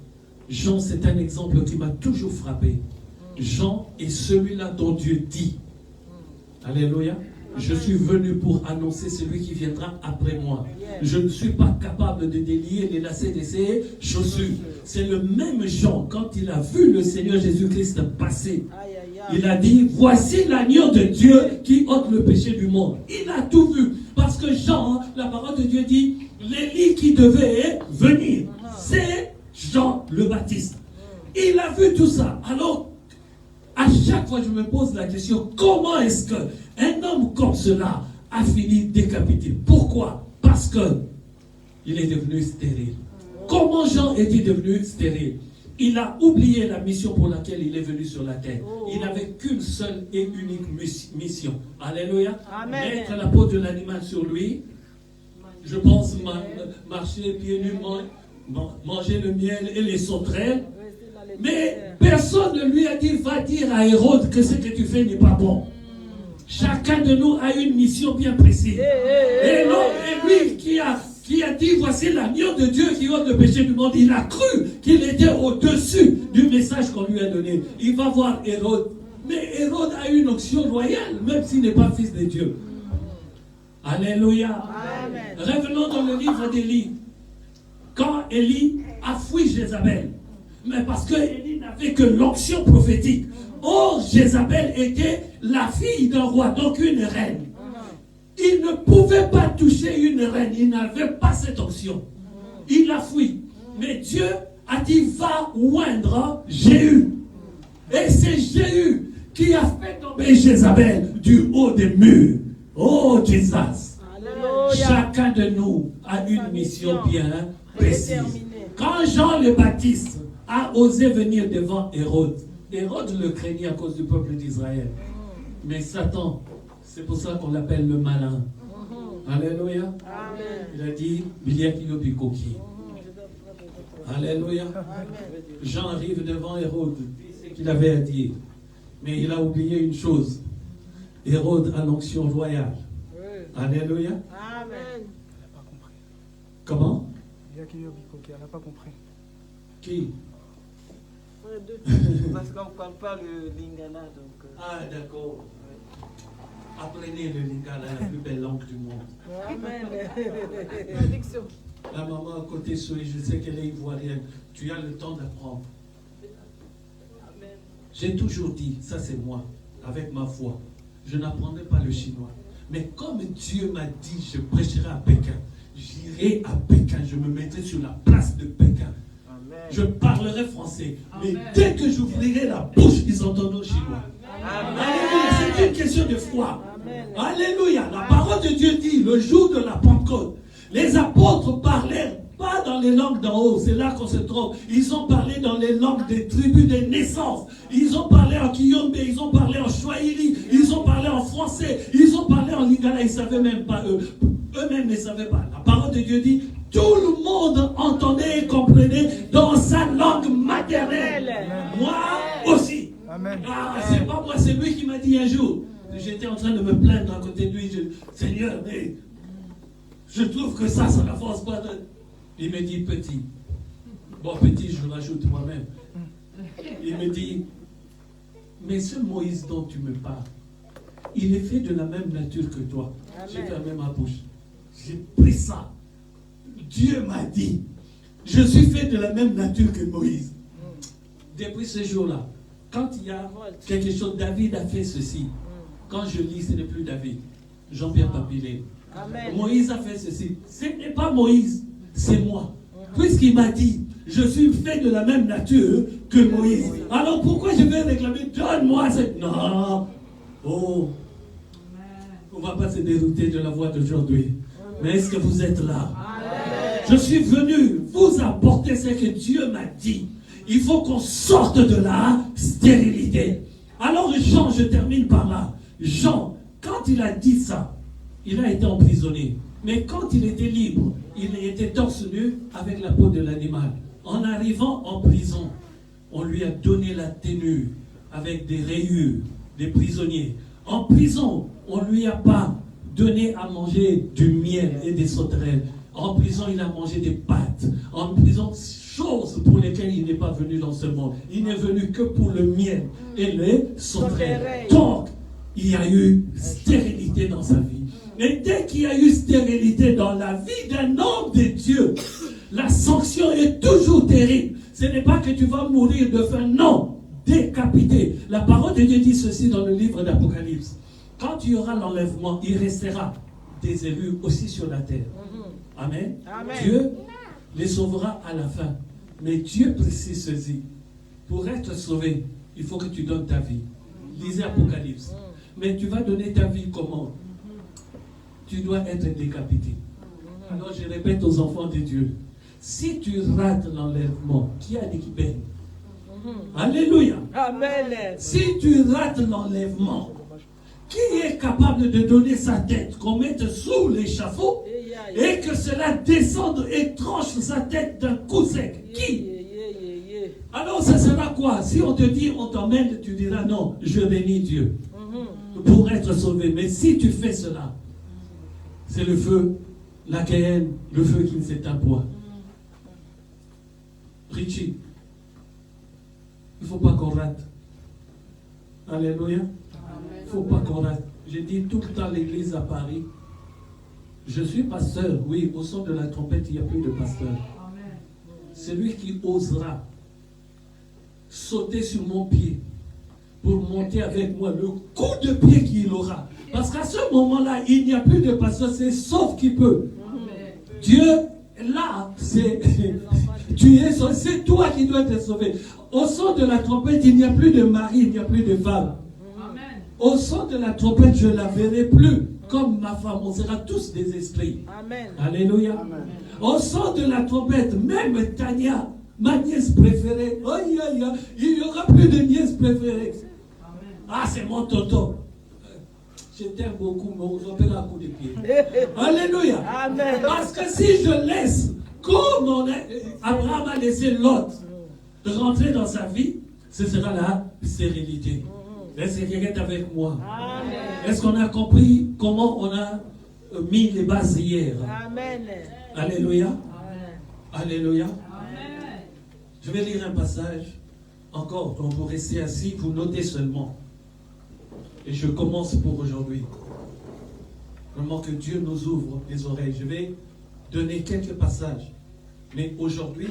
Jean, c'est un exemple qui m'a toujours frappé. Jean est celui-là dont Dieu dit. Alléluia. Je suis venu pour annoncer celui qui viendra après moi. Je ne suis pas capable de délier les lacets de ses chaussures. C'est le même Jean, quand il a vu le Seigneur Jésus-Christ passer, il a dit, voici l'agneau de Dieu qui ôte le péché du monde. Il a tout vu. Parce que Jean, la parole de Dieu dit, l'Élie qui devait venir, c'est Jean le Baptiste. Il a vu tout ça. Alors, à chaque fois, je me pose la question, comment est-ce qu'un homme comme cela a fini décapité? Pourquoi? Parce qu'il est devenu stérile. Comment Jean est-il devenu stérile? Il a oublié la mission pour laquelle il est venu sur la terre. Il n'avait qu'une seule et unique mission. Alléluia. Amen. Mettre la peau de l'animal sur lui. Je pense marcher pieds nus, manger le miel et les sauterelles. Mais personne ne lui a dit, va dire à Hérode que ce que tu fais n'est pas bon. Chacun de nous a une mission bien précise. Et lui qui a dit, voici l'agneau de Dieu qui ôte le péché du monde, il a cru qu'il était au-dessus du message qu'on lui a donné. Il va voir Hérode. Mais Hérode a une onction royale, même s'il n'est pas fils de Dieu. Alléluia. Amen. Revenons dans le livre d'Élie. quand Élie a fui Jézabel. Mais parce que Élie n'avait que l'onction prophétique. Or, Jézabel était la fille d'un roi, donc une reine. Il ne pouvait pas toucher une reine, il n'avait pas cette onction. Il a fui. Mais Dieu a dit, va oindre Jéhu. Et c'est Jéhu qui a fait tomber Jézabel du haut des murs. Oh, Jesus. Alléluia. Chacun de nous a une mission bien précise. Quand Jean le Baptiste a osé venir devant Hérode, Hérode le craignait à cause du peuple d'Israël. Mais Satan, c'est pour ça qu'on l'appelle le malin. Alléluia. Amen. Il a dit, Alléluia. Jean arrive devant Hérode, dit ce qu'il avait à dire. Mais il a oublié une chose. Hérode a l'onction royale. Alléluia. Amen. Comment? Elle n'a pas compris. Qui? Parce qu'on ne parle pas le lingala. Donc, Ah, d'accord. Apprenez le lingala, la plus belle langue du monde. Amen. La maman à côté sourit, je sais qu'elle est ivoirienne. Tu as le temps d'apprendre. J'ai toujours dit, ça c'est moi, avec ma foi. Je n'apprendrai pas le chinois. Mais comme Dieu m'a dit, je prêcherai à Pékin. J'irai à Pékin, je me mettrai sur la place de Pékin. Amen. Je parlerai français. Amen. Mais dès que j'ouvrirai la bouche, ils entendront chinois. Amen. Alléluia, c'est une question de foi. Amen. Alléluia, la parole de Dieu dit, le jour de la Pentecôte, les apôtres parlaient pas dans les langues d'en haut, c'est là qu'on se trompe. Ils ont parlé dans les langues des tribus des naissances. Ils ont parlé en Kiyombe, ils ont parlé en Swahili, ils ont parlé en français, ils ont parlé en lingala, ils ne savaient même pas eux-mêmes ne savaient pas. La parole de Dieu dit, tout le monde entendait et comprenait dans sa langue maternelle. Amen. Moi aussi. Amen. Ah, c'est pas moi, c'est lui qui m'a dit un jour. J'étais en train de me plaindre à côté de lui. Seigneur, mais je trouve que ça n'avance pas. Il me dit petit. Bon, petit, je rajoute moi-même. Il me dit, mais ce Moïse dont tu me parles, il est fait de la même nature que toi. J'ai fermé ma bouche. J'ai pris ça. Dieu m'a dit, je suis fait de la même nature que Moïse. Depuis ce jour-là, quand il y a quelque chose, David a fait ceci. Quand je lis, ce n'est plus David. Jean-Pierre Papilé. Moïse a fait ceci. Ce n'est pas Moïse, c'est moi. Puisqu'il m'a dit, je suis fait de la même nature que Moïse. Alors pourquoi je vais réclamer, donne-moi cette... Non. Oh. On ne va pas se dérouter de la voix d'aujourd'hui. Mais est-ce que vous êtes là? Je suis venu vous apporter ce que Dieu m'a dit. Il faut qu'on sorte de la stérilité. Alors Jean, je termine par là. Jean, quand il a dit ça, il a été emprisonné. Mais quand il était libre, il était torse nu avec la peau de l'animal. En arrivant en prison, on lui a donné la tenue avec des rayures, des prisonniers. En prison, on ne lui a pas donné à manger du miel et des sauterelles. En prison, il a mangé des pâtes. En prison, choses pour lesquelles il n'est pas venu dans ce monde. Il n'est venu que pour le miel et les sauterelles. Donc, il y a eu stérilité dans sa vie. Et dès qu'il y a eu stérilité dans la vie d'un homme de Dieu, la sanction est toujours terrible. Ce n'est pas que tu vas mourir de faim, non, décapité. La parole de Dieu dit ceci dans le livre d'Apocalypse. Quand il y aura l'enlèvement, il restera des élus aussi sur la terre. Amen. Amen. Dieu les sauvera à la fin. Mais Dieu précise ceci. Pour être sauvé, il faut que tu donnes ta vie. Lisez Apocalypse. Mais tu vas donner ta vie comment? Tu dois être décapité. Alors je répète aux enfants de Dieu. Si tu rates l'enlèvement, qui a dit qui paie? Alléluia. Amen. Si tu rates l'enlèvement, qui est capable de donner sa tête, qu'on mette sous l'échafaud et que cela descende et tranche sa tête d'un coup sec? Qui? Alors ça sera quoi? Si on te dit, on t'emmène, tu diras non, je bénis Dieu pour être sauvé. Mais si tu fais cela, c'est le feu, la Kéenne, le feu qui ne s'éteint point. Richie, il ne faut pas qu'on rate. Alléluia. Il ne faut pas qu'on rate. J'ai dit tout le temps l'église à Paris. Je suis pasteur, oui, au son de la trompette, il n'y a plus de pasteur. celui qui osera sauter sur mon pied pour monter avec moi, le coup de pied qu'il aura. Parce qu'à ce moment-là, il n'y a plus de pasteur, c'est sauf qui peut. Dieu, là, c'est toi qui dois être sauvé. Au son de la trompette, il n'y a plus de mari, il n'y a plus de femme. Au son de la trompette, je ne la verrai plus comme ma femme. On sera tous des esprits. Amen. Alléluia. Amen. Au son de la trompette, même Tania, ma nièce préférée, il n'y aura plus de nièce préférée. Amen. Ah, c'est mon tonton. Je t'aime beaucoup, mais on s'appelle un coup de pied. Alléluia. Amen. Parce que si je laisse, comme Abraham a laissé Lot rentrer dans sa vie, ce sera la stérilité. Est-ce que quelqu'un est avec moi? Amen. Est-ce qu'on a compris comment on a mis les bases hier? Amen. Alléluia. Amen. Alléluia. Amen. Je vais lire un passage encore, donc vous restez assis, vous notez seulement. Et je commence pour aujourd'hui. Vraiment que Dieu nous ouvre les oreilles. Je vais donner quelques passages. Mais aujourd'hui,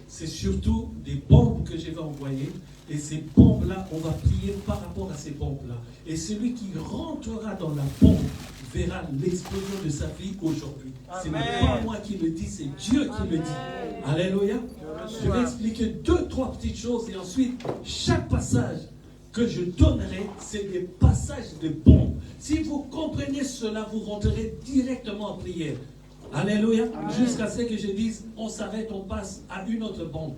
c'est surtout des bombes que je vais envoyer. Et ces bombes-là, on va prier par rapport à ces bombes-là. Et celui qui rentrera dans la bombe verra l'explosion de sa vie aujourd'hui. Ce n'est pas moi qui le dis, c'est Dieu qui le dit. Alléluia. Je vais expliquer 2-3 petites choses et ensuite, chaque passage que je donnerai, c'est des passages de bombes. Si vous comprenez cela, vous rentrerez directement en prière. Alléluia. Jusqu'à ce que je dise, on s'arrête, on passe à une autre bombe.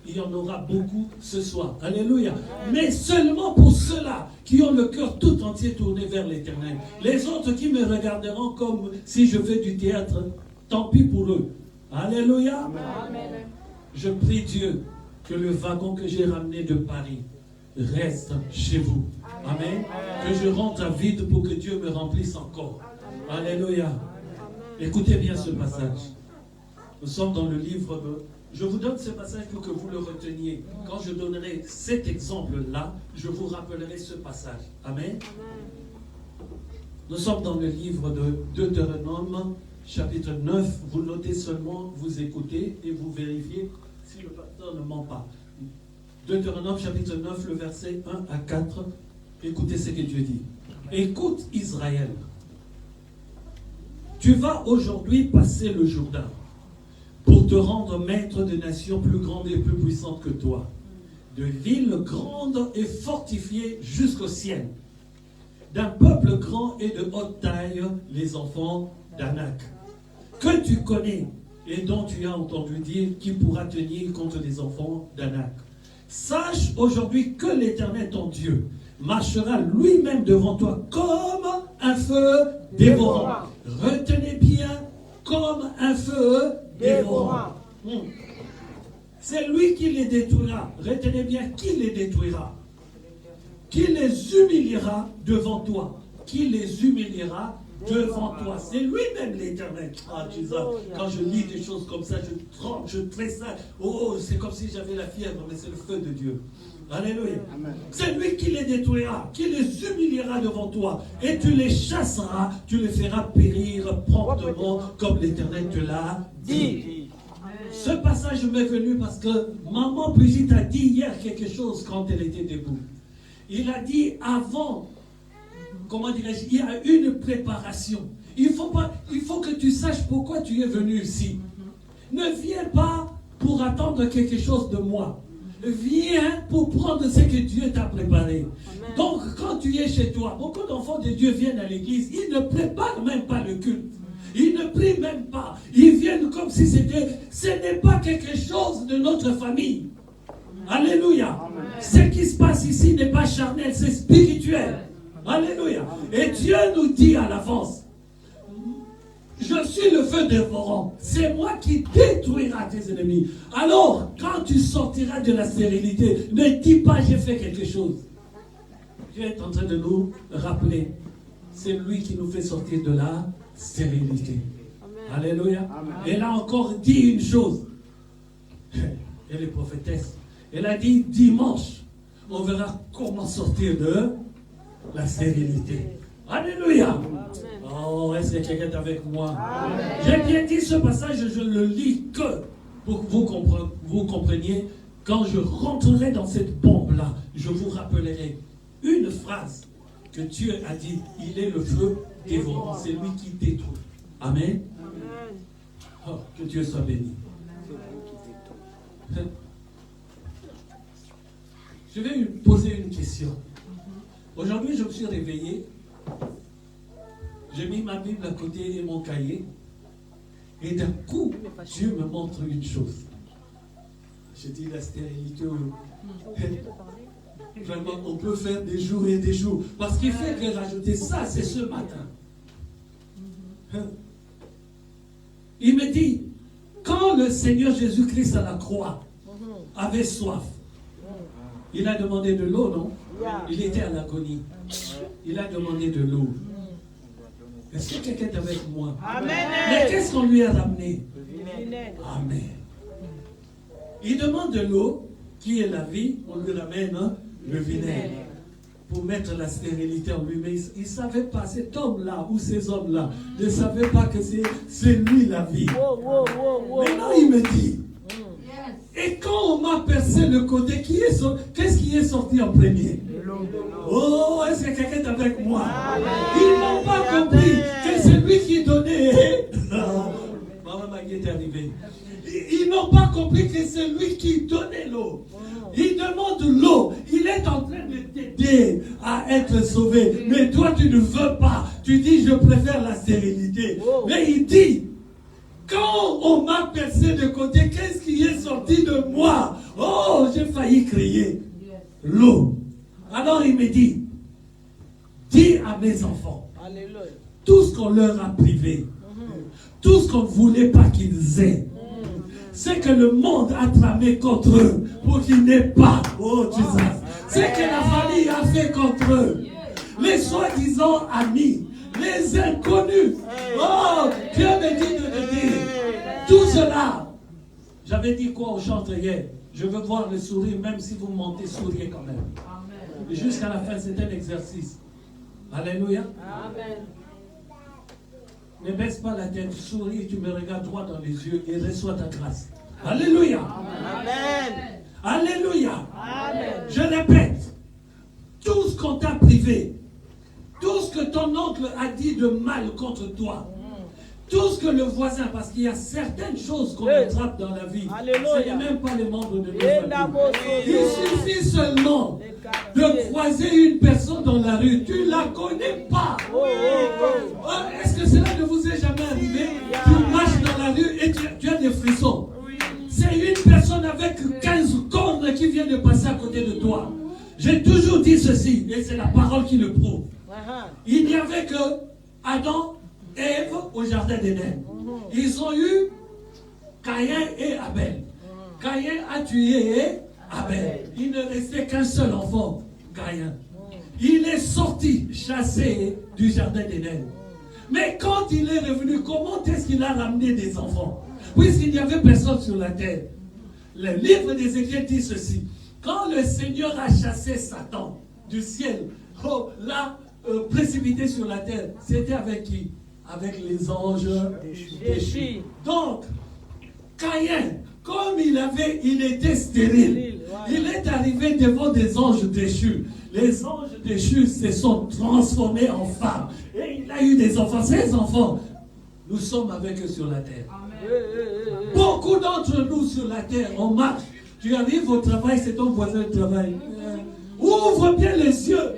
Il y en aura beaucoup ce soir. Alléluia. Mais seulement pour ceux-là qui ont le cœur tout entier tourné vers l'Éternel. Les autres qui me regarderont comme si je fais du théâtre, tant pis pour eux. Alléluia. Amen. Je prie Dieu que le wagon que j'ai ramené de Paris reste chez vous. Amen. Que je rentre à vide pour que Dieu me remplisse encore. Alléluia. Écoutez bien ce passage. Nous sommes dans le livre de... Je vous donne ce passage pour que vous le reteniez. Quand je donnerai cet exemple-là, je vous rappellerai ce passage. Amen. Nous sommes dans le livre de Deutéronome, chapitre 9. Vous notez seulement, vous écoutez et vous vérifiez si le pasteur ne ment pas. Deutéronome, chapitre 9, le verset 1 à 4. Écoutez ce que Dieu dit. Écoute Israël. Tu vas aujourd'hui passer le Jourdain pour te rendre maître de nations plus grandes et plus puissantes que toi, de villes grandes et fortifiées jusqu'au ciel, d'un peuple grand et de haute taille, les enfants d'Anak, que tu connais et dont tu as entendu dire qui pourra tenir contre les enfants d'Anak. Sache aujourd'hui que l'Éternel, ton Dieu, marchera lui-même devant toi comme un feu dévorant. Retenez bien, comme un feu dévorant. C'est lui qui les détruira. Retenez bien qui les détruira. Qui les humiliera devant toi. Qui les humiliera devant toi. C'est lui-même l'Éternel. Ah, Jesus. Quand je lis des choses comme ça, je tremble, je tressaille. Oh, c'est comme si j'avais la fièvre, mais c'est le feu de Dieu. Alléluia. C'est lui qui les détruira, qui les humiliera devant toi. Et tu les chasseras, tu les feras périr promptement, comme l'Éternel te l'a dit. Ce passage m'est venu parce que maman Brigitte a dit hier quelque chose quand elle était debout. Il a dit avant, comment dirais-je, il y a une préparation. Il faut que tu saches pourquoi tu es venu ici. Ne viens pas pour attendre quelque chose de moi. Viens pour prendre ce que Dieu t'a préparé. Amen. Donc, quand tu es chez toi, beaucoup d'enfants de Dieu viennent à l'église, ils ne préparent même pas le culte. Ils ne prient même pas. Ils viennent comme si c'était... Ce n'est pas quelque chose de notre famille. Alléluia. Amen. Ce qui se passe ici n'est pas charnel, c'est spirituel. Alléluia. Et Dieu nous dit à l'avance, je suis le feu dévorant. C'est moi qui détruira tes ennemis. Alors, quand tu sortiras de la stérilité, ne dis pas j'ai fait quelque chose. Dieu est en train de nous rappeler. C'est lui qui nous fait sortir de la stérilité. Amen. Alléluia. Amen. Elle a encore dit une chose. Elle est prophétesse. Elle a dit dimanche, on verra comment sortir de la stérilité. Alléluia. Amen. Oh, est-ce que quelqu'un est avec moi? J'ai bien dit ce passage, je le lis que pour que vous compreniez, quand je rentrerai dans cette bombe-là, je vous rappellerai une phrase que Dieu a dit, il est le feu dévorant, c'est lui qui détruit. Amen. Oh, que Dieu soit béni. Je vais lui poser une question. Aujourd'hui, je me suis réveillé. J'ai mis ma Bible à côté et mon cahier. Et d'un coup, Dieu me montre une chose. Je dis la stérilité. Vraiment, on peut faire des jours et des jours. Parce qu'il fait que rajouter ça, c'est ce matin. Il me dit, quand le Seigneur Jésus-Christ à la croix avait soif, il a demandé de l'eau, non? Il était à l'agonie. Il a demandé de l'eau. Est-ce que quelqu'un est avec moi? Amen. Mais qu'est-ce qu'on lui a ramené? Amen. Il demande de l'eau, qui est la vie, on lui ramène le vinaigre pour mettre la stérilité en lui. Mais il ne savait pas, cet homme-là ou ces hommes-là ne savaient pas que c'est lui la vie. Maintenant il me dit, et quand on m'a percé le côté, qu'est-ce qui est sorti en premier? Oh, est-ce que quelqu'un est avec moi? Ils n'ont pas compris que c'est lui qui donnait. Maman Magui est arrivée. Ils n'ont pas compris que c'est lui qui donnait l'eau. Il demande l'eau. Il est en train de t'aider à être sauvé. Mais toi, tu ne veux pas. Tu dis, je préfère la stérilité. Mais il dit, quand on m'a percé de côté, qu'est-ce qui est sorti de moi? Oh, j'ai failli crier. L'eau. Alors il me dit, dis à mes enfants, tout ce qu'on leur a privé, tout ce qu'on ne voulait pas qu'ils aient, c'est que le monde a tramé contre eux pour qu'ils n'aient pas. Oh Jesus. C'est que la famille a fait contre eux. Les soi-disant amis, les inconnus. Oh, Dieu me dit de te dire. Tout cela. J'avais dit quoi au chantre hier? Je veux voir le sourire, même si vous mentez, souriez quand même. Jusqu'à la fin, c'est un exercice. Alléluia. Amen. Ne baisse pas la tête, souris, tu me regardes droit dans les yeux et reçois ta grâce. Alléluia. Amen. Alléluia. Amen. Je répète, tout ce qu'on t'a privé, tout ce que ton oncle a dit de mal contre toi, tout ce que le voisin, parce qu'il y a certaines choses qu'on attrape dans la vie, ce n'est même pas les membres de notre famille. Il suffit seulement de croiser une personne dans la rue, tu ne la connais pas. Est-ce que cela ne vous est jamais arrivé? Tu marches dans la rue et tu as des frissons. C'est une personne avec 15 cornes qui vient de passer à côté de toi. J'ai toujours dit ceci, et c'est la parole qui le prouve. Il n'y avait que Adam, Ève au jardin d'Éden. Ils ont eu Caïn et Abel. Caïn a tué Abel. Il ne restait qu'un seul enfant, Caïn. Il est sorti, chassé du jardin d'Éden. Mais quand il est revenu, comment est-ce qu'il a ramené des enfants? Puisqu'il n'y avait personne sur la terre. Le livre des Écritures dit ceci. Quand le Seigneur a chassé Satan du ciel, l'a précipité sur la terre, c'était avec qui? Avec les anges déchus. Donc, Caïn, comme il était stérile, il est arrivé devant des anges déchus. Les anges déchus se sont transformés en femmes. Et il a eu des enfants. Ces enfants, nous sommes avec eux sur la terre. Amen. Beaucoup d'entre nous sur la terre, on marche. Tu arrives au travail, c'est ton voisin de travail. Ouvre bien les yeux.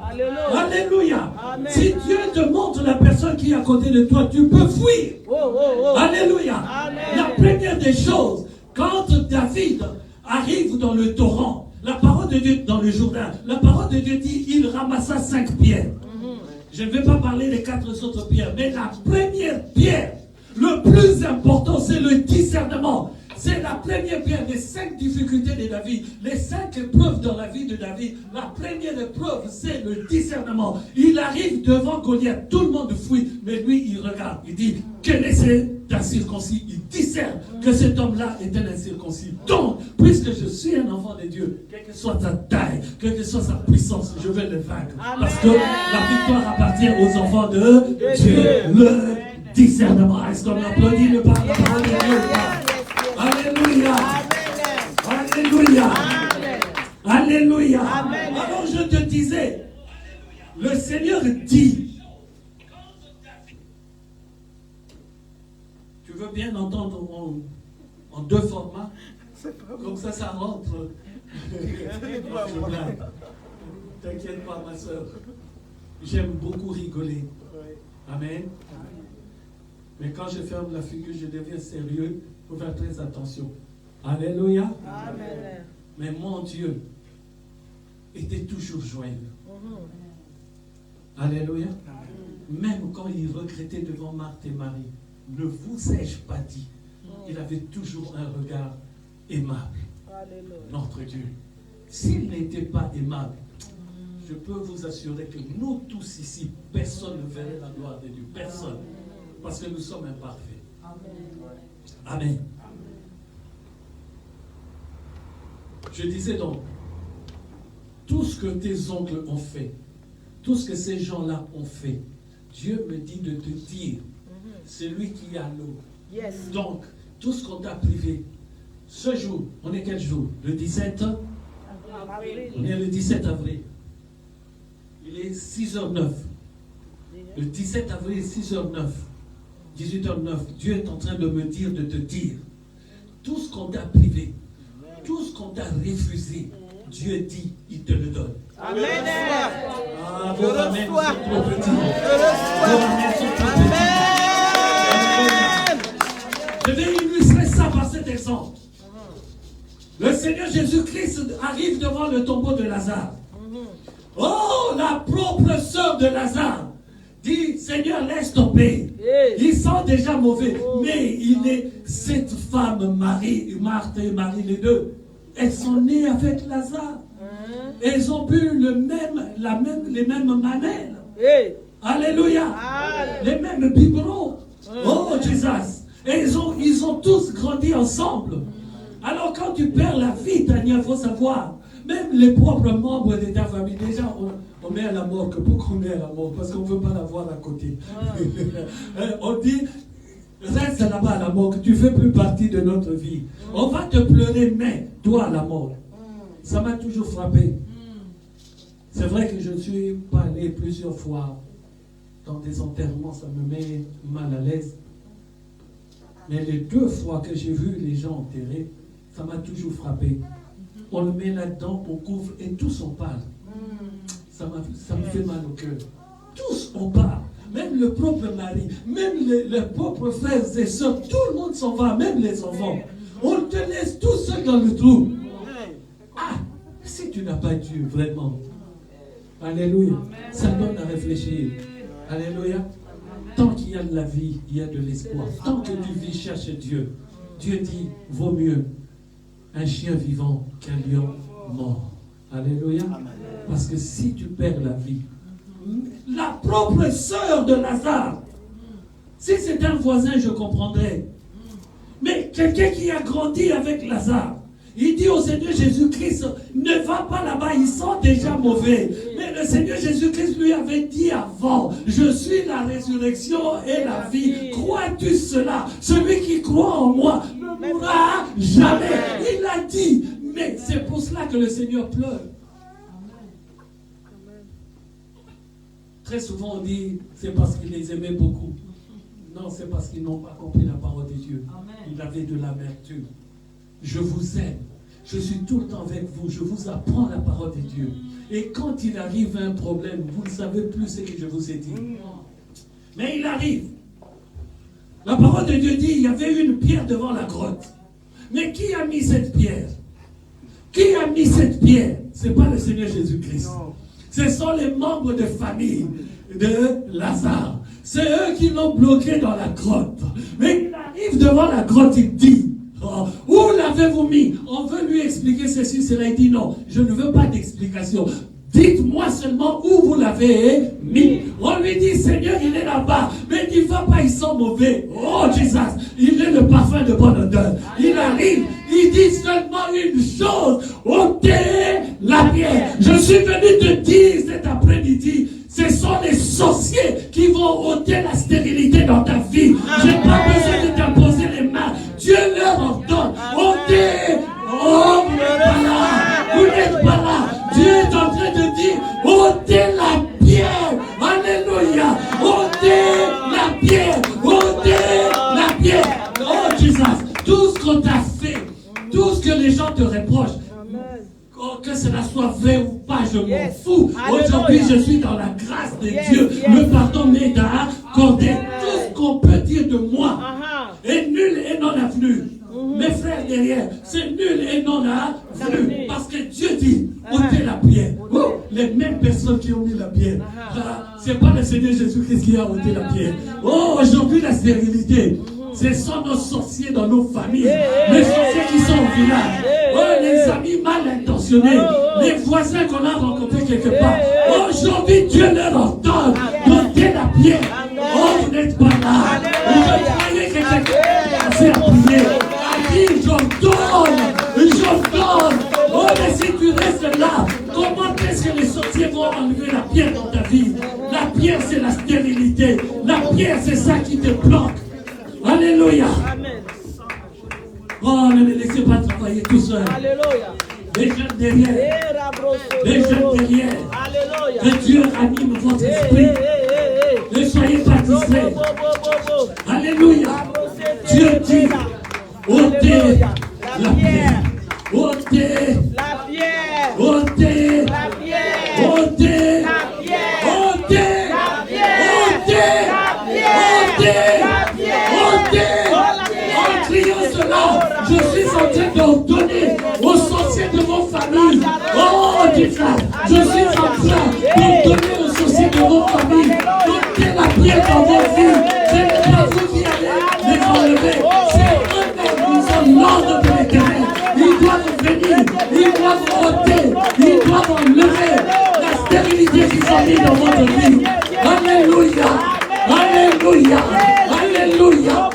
Alléluia. Alléluia. Amen. Si Dieu te montre la personne qui est à côté de toi, tu peux fuir. Alléluia. Amen. La première des choses, quand David arrive dans le torrent, la parole de Dieu dans le Jourdain, la parole de Dieu dit, il ramassa 5 pierres. Je ne vais pas parler des 4 autres pierres, mais la première pierre, le plus important, c'est le discernement. C'est la première pierre des 5 difficultés de David, les 5 épreuves dans la vie de David. La première épreuve, c'est le discernement. Il arrive devant Goliath, tout le monde fuit, mais lui, il regarde, il dit, quel est cet incirconcis? Il discerne que cet homme-là est un incirconcis. Donc, puisque je suis un enfant de Dieu, quelle que soit ta taille, quelle que soit sa puissance, je vais le vaincre. Amen. Parce que la victoire appartient aux enfants de Dieu. Le discernement. Est-ce qu'on applaudit le parole de Dieu? Alléluia. Alléluia. Alléluia. Alors je te disais, le Seigneur dit, tu veux bien entendre en deux formats, comme ça rentre. T'inquiète pas, ma soeur. J'aime beaucoup rigoler. Amen. Mais quand je ferme la figure, je deviens sérieux. Il faut faire très attention. Alléluia. Amen. Mais mon Dieu était toujours joyeux. Alléluia. Même quand il regrettait devant Marthe et Marie, ne vous ai-je pas dit? Il avait toujours un regard aimable. Alléluia. Notre Dieu. S'il n'était pas aimable, je peux vous assurer que nous tous ici, personne ne verrait la gloire de Dieu. Personne. Parce que nous sommes imparfaits. Amen. Je disais donc, tout ce que tes oncles ont fait, tout ce que ces gens-là ont fait, Dieu me dit de te dire, c'est lui qui a l'eau. Yes. Donc, tout ce qu'on t'a privé, ce jour, on est quel jour? Le 17? On est le 17 avril. Il est 6h09. Le 17 avril, 6h09. 18h09. Dieu est en train de me dire, de te dire, tout ce qu'on t'a privé, tout ce qu'on t'a refusé, Dieu dit, il te le donne. Amen. Ah, vos amens sont trop petits. Vos amens sont trop petits. Je vais illustrer ça par cet exemple. Le Seigneur Jésus-Christ arrive devant le tombeau de Lazare. Oh, la propre sœur de Lazare dit, Seigneur, laisse tomber. Il sent déjà mauvais. Mais il est cette femme, Marie, Marthe et Marie, les deux, elles sont nées avec Lazare. Elles ont bu les mêmes mamelles. Alléluia. Les mêmes biberons. Oh, Jesus. Et ils ont tous grandi ensemble. Alors quand tu perds la vie, Tania, il faut savoir, même les propres membres de ta famille, déjà on met à la mort. Pourquoi on met à la mort? Parce qu'on ne veut pas la voir à côté. On dit, reste là-bas à la mort, tu ne fais plus partie de notre vie. On va te pleurer, mais toi à la mort. Ça m'a toujours frappé. C'est vrai que je ne suis pas allé plusieurs fois dans des enterrements, ça me met mal à l'aise. Mais les 2 fois que j'ai vu les gens enterrés, ça m'a toujours frappé. On le met là-dedans, on couvre et tous on parle. Ça me fait mal au cœur. Tous on parle. Même le propre mari, même les propres frères et sœurs, tout le monde s'en va, même les enfants. On te laisse tout seul dans le trou. Ah, si tu n'as pas Dieu, vraiment. Alléluia. Ça donne à réfléchir. Alléluia. Tant qu'il y a de la vie, il y a de l'espoir. Tant que tu vis, cherche Dieu. Dieu dit, vaut mieux un chien vivant qu'un lion mort. Alléluia. Parce que si tu perds la vie, la propre sœur de Lazare, si c'est un voisin, je comprendrais. Mais quelqu'un qui a grandi avec Lazare, il dit au Seigneur Jésus-Christ, ne va pas là-bas, ils sont déjà mauvais. Mais le Seigneur Jésus-Christ lui avait dit avant, je suis la résurrection et la vie. Crois-tu cela? Celui qui croit en moi ne mourra jamais. Il l'a dit. Mais c'est pour cela que le Seigneur pleure. Très souvent on dit, c'est parce qu'il les aimait beaucoup. Non, c'est parce qu'ils n'ont pas compris la parole de Dieu. Il avait de l'amertume. Je vous aime. Je suis tout le temps avec vous. Je vous apprends la parole de Dieu. Et quand il arrive un problème, vous ne savez plus ce que je vous ai dit. Mais il arrive. La parole de Dieu dit, il y avait une pierre devant la grotte. Mais qui a mis cette pierre? Qui a mis cette pierre? Ce n'est pas le Seigneur Jésus-Christ. Ce sont les membres de famille de Lazare. C'est eux qui l'ont bloqué dans la grotte. Mais il arrive devant la grotte, il dit, oh, où l'avez-vous mis? On veut lui expliquer ceci, cela. Il dit non, je ne veux pas d'explication. Dites-moi seulement où vous l'avez mis. On lui dit, Seigneur, il est là-bas. Mais il ne va pas, ils sont mauvais. Oh, Jesus, il est le parfum de bonne odeur. Il arrive, il dit seulement une chose, ôtez la pierre. Je suis venu te dire cet après-midi, ce sont les sorciers qui vont ôter la stérilité dans ta vie. Je n'ai pas besoin de t'imposer les mains. Dieu leur ordonne, ôtez, oh, train de dire, ôtez la pierre. Alléluia. Ôtez la pierre. Ôtez la pierre. Oh Jesus, tout ce qu'on t'a fait, tout ce que les gens te reprochent, que cela soit vrai ou pas, je m'en fous. Aujourd'hui, je suis dans la grâce de Dieu. Le pardon m'aide à accorder tout ce qu'on peut dire de moi. Est nul et non avenu. Mes frères derrière, c'est nul et non avenu. Parce que Dieu dit, ôtez la pierre. Oh, les mêmes personnes qui ont mis la pierre. C'est pas le Seigneur Jésus-Christ qui a ôté la pierre. Oh, aujourd'hui, la stérilité. Ce sont nos sorciers dans nos familles, les sorciers qui sont au village, oh, les amis mal intentionnés, les voisins qu'on a rencontrés quelque part. Aujourd'hui, Dieu leur ordonne d'ôter la pierre. Oh, vous n'êtes pas là. Vous croyez que quelqu'un a fait appuyer. A dit, j'ordonne. Oh, mais si tu restes là, comment est-ce que les sorciers vont enlever la pierre dans ta vie? La pierre, c'est la stérilité. La pierre, c'est ça qui te bloque. Alléluia. Oh, ne me laissez pas travailler tout seul. Alléluia. Les jeunes derrière. Les jeunes derrière. Que Dieu anime votre esprit. Ne soyez pas distraits. Alléluia. Dieu dit, ôtez la pierre. Ôtez La pierre. ôtez La pierre. ôtez La pierre. ôtez La pierre. ôtez La pierre. ôtez La pierre. ôtez. En criant cela, je suis en train d'ordonner aux sorciers de vos familles. Oh, dis-ça. Je suis en train d'ordonner aux sorciers de vos familles. Ôtez la pierre dans vos vies. Ce n'est pas vous qui allez les enlever. C'est eux-mêmes qui ont l'ordre de l'Éternel. Ils doivent venir. Ils doivent ôter. Ils doivent enlever la stérilité qu'ils ont mis dans votre vie. Alléluia. Alléluia. Alléluia.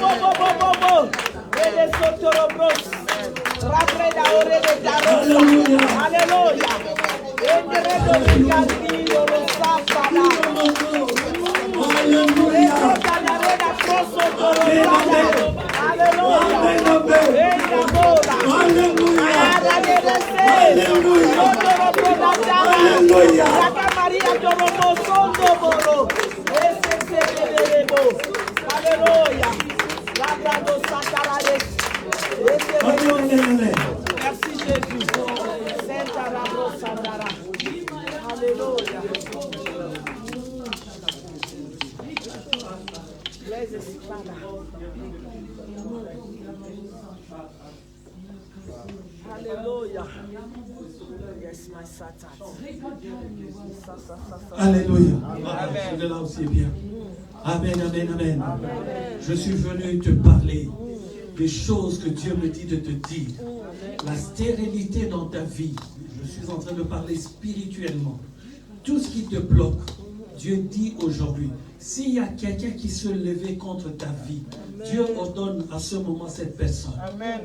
Alléluia. Merci Jésus. Alléluia. Alléluia. Yes, my Satan. Alléluia. Je là aussi bien. Amen, amen, amen. Je suis venu te parler des choses que Dieu me dit de te dire. La stérilité dans ta vie. Je suis en train de parler spirituellement. Tout ce qui te bloque, Dieu dit aujourd'hui, s'il y a quelqu'un qui se levait contre ta vie, Dieu ordonne à ce moment cette personne. Amen.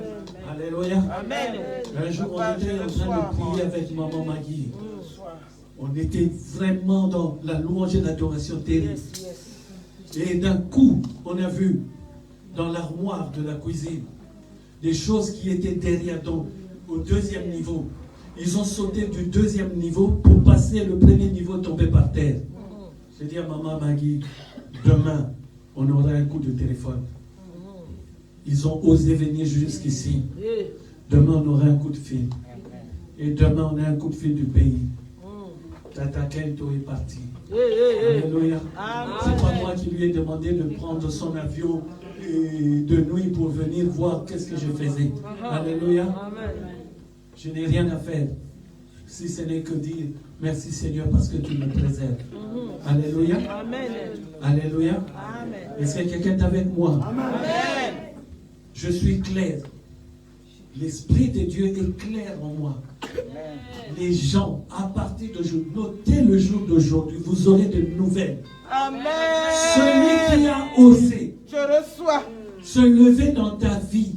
Alléluia. Amen. Un jour, on était en train de prier avec maman Maggie. On était vraiment dans la louange et l'adoration terrible. Et d'un coup, on a vu dans l'armoire de la cuisine des choses qui étaient derrière, donc au deuxième niveau. Ils ont sauté du deuxième niveau pour passer le premier niveau, tomber par terre. J'ai dit à maman Maggie, demain, on aura un coup de téléphone. Ils ont osé venir jusqu'ici. Demain, on aura un coup de fil. Et demain, on a un coup de fil du pays. Tata Kento est parti. Alléluia. C'est pas moi qui lui ai demandé de prendre son avion de nuit pour venir voir qu'est-ce que je faisais. Alléluia. Je n'ai rien à faire. Si ce n'est que dire merci Seigneur parce que tu me préserves. Alléluia. Alléluia. Est-ce que quelqu'un est avec moi? Je suis clair. L'Esprit de Dieu est clair en moi. Les gens, à partir d'aujourd'hui, notez le jour d'aujourd'hui, vous aurez de nouvelles. Amen. Celui qui a osé Je reçois. se lever dans ta vie,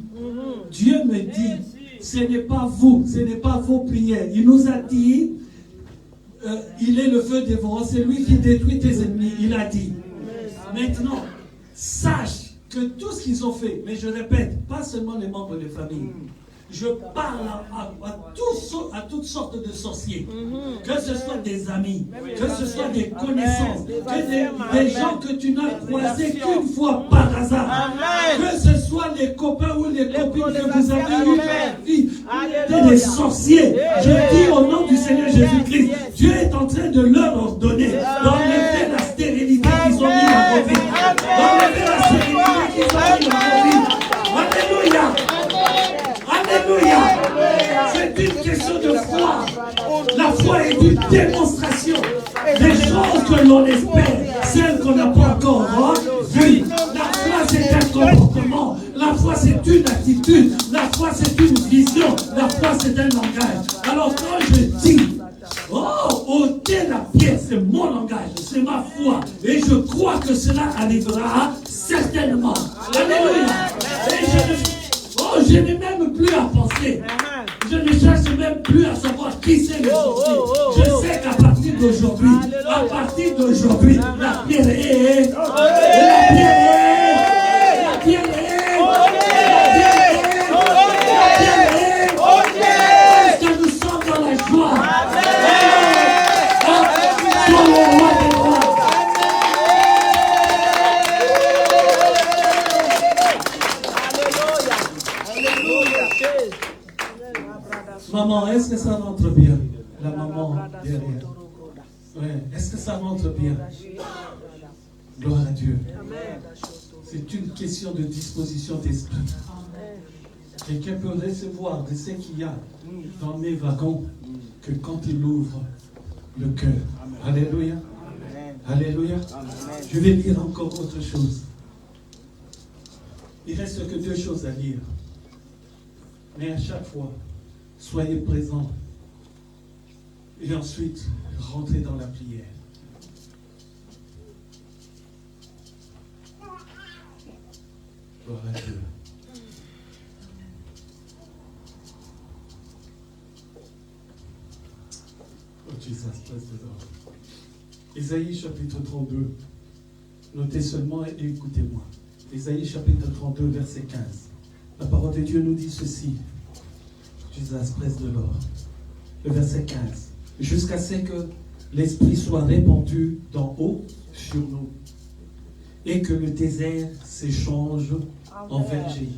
Dieu me dit, ce n'est pas vous, ce n'est pas vos prières. Il nous a dit, il est le feu dévorant, c'est lui qui détruit tes ennemis. Il a dit. Maintenant, sache que tout ce qu'ils ont fait, mais je répète, pas seulement les membres de famille, Je parle à toutes sortes de sorciers. Que ce soit des amis, que ce soit des connaissances, que des gens que tu n'as croisés qu'une fois par hasard. Que ce soit les copains ou les copines que vous avez eu dans la vie. Des sorciers. Je dis au nom du Seigneur Jésus-Christ, Dieu est en train de leur ordonner d'enlever la stérilité qu'ils ont mis dans vos vies. D'enlever la stérilité qu'ils ont mis dans vos vies. Alléluia. Alléluia. C'est une question de foi. La foi est une démonstration des choses que l'on espère, celles qu'on n'a pas encore vues. La foi, c'est un comportement. La foi, c'est une attitude. La foi, c'est une vision. La foi, c'est un langage. Alors quand je dis, ôtez la pierre, c'est mon langage, c'est ma foi. Et je crois que cela arrivera certainement. Alléluia. Et je n'ai même plus à penser. Je ne cherche même plus à savoir qui c'est le sorcier. Je sais qu'à partir d'aujourd'hui, la pierre est. Est-ce que nous sommes dans la joie? Sois le roi des rois. Maman, est-ce que ça rentre bien? La maman derrière. Ouais. Est-ce que ça rentre bien? Gloire à Dieu. C'est une question de disposition d'esprit. Quelqu'un peut recevoir de ce qu'il y a dans mes wagons que quand il ouvre le cœur. Alléluia. Alléluia. Je vais lire encore autre chose. Il reste que 2 choses à lire. Mais à chaque fois, soyez présents. Et ensuite, rentrez dans la prière. Gloire à Dieu. Oh Jesus, bless the Lord. Ésaïe chapitre 32. Notez seulement et écoutez-moi. Ésaïe chapitre 32, verset 15. La parole de Dieu nous dit ceci. Jesus, bless the Lord. Le verset 15. Jusqu'à ce que l'Esprit soit répandu d'en haut sur nous et que le désert s'échange en verger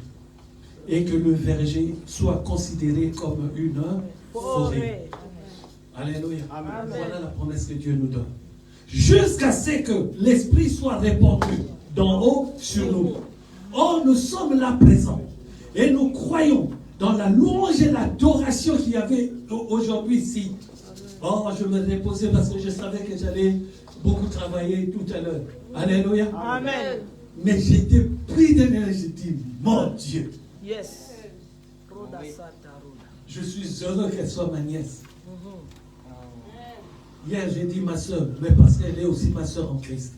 et que le verger soit considéré comme une forêt. Alléluia. Amen. Voilà la promesse que Dieu nous donne. Jusqu'à ce que l'Esprit soit répandu d'en haut sur nous. Oh, nous sommes là présents et nous croyons dans la louange et l'adoration qu'il y avait aujourd'hui ici. Oh, je me reposais parce que je savais que j'allais beaucoup travailler tout à l'heure. Alléluia. Amen. Mais j'étais pris d'énergie. Je dis, mon Dieu. Yes. Je suis heureux qu'elle soit ma nièce. Hier, j'ai dit ma soeur, mais parce qu'elle est aussi ma soeur en Christ.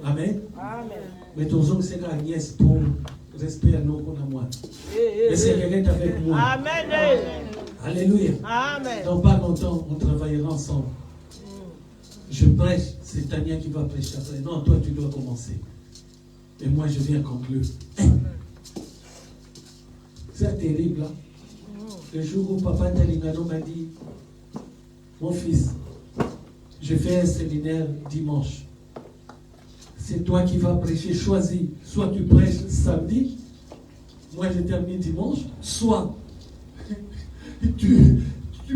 Amen. Amen. Mais ton homme, c'est la nièce pour respect à nous qu'on a moi. Et c'est qu'elle est avec moi. Amen. Alléluia. Amen. Dans pas longtemps, on travaillera ensemble. Je prêche, c'est Tania qui va prêcher après. Non, toi, tu dois commencer. Et moi, je viens conclure. C'est terrible, hein? Le jour où Papa Talingano m'a dit, mon fils, je fais un séminaire dimanche. C'est toi qui vas prêcher, choisis. Soit tu prêches samedi, moi je termine dimanche, soit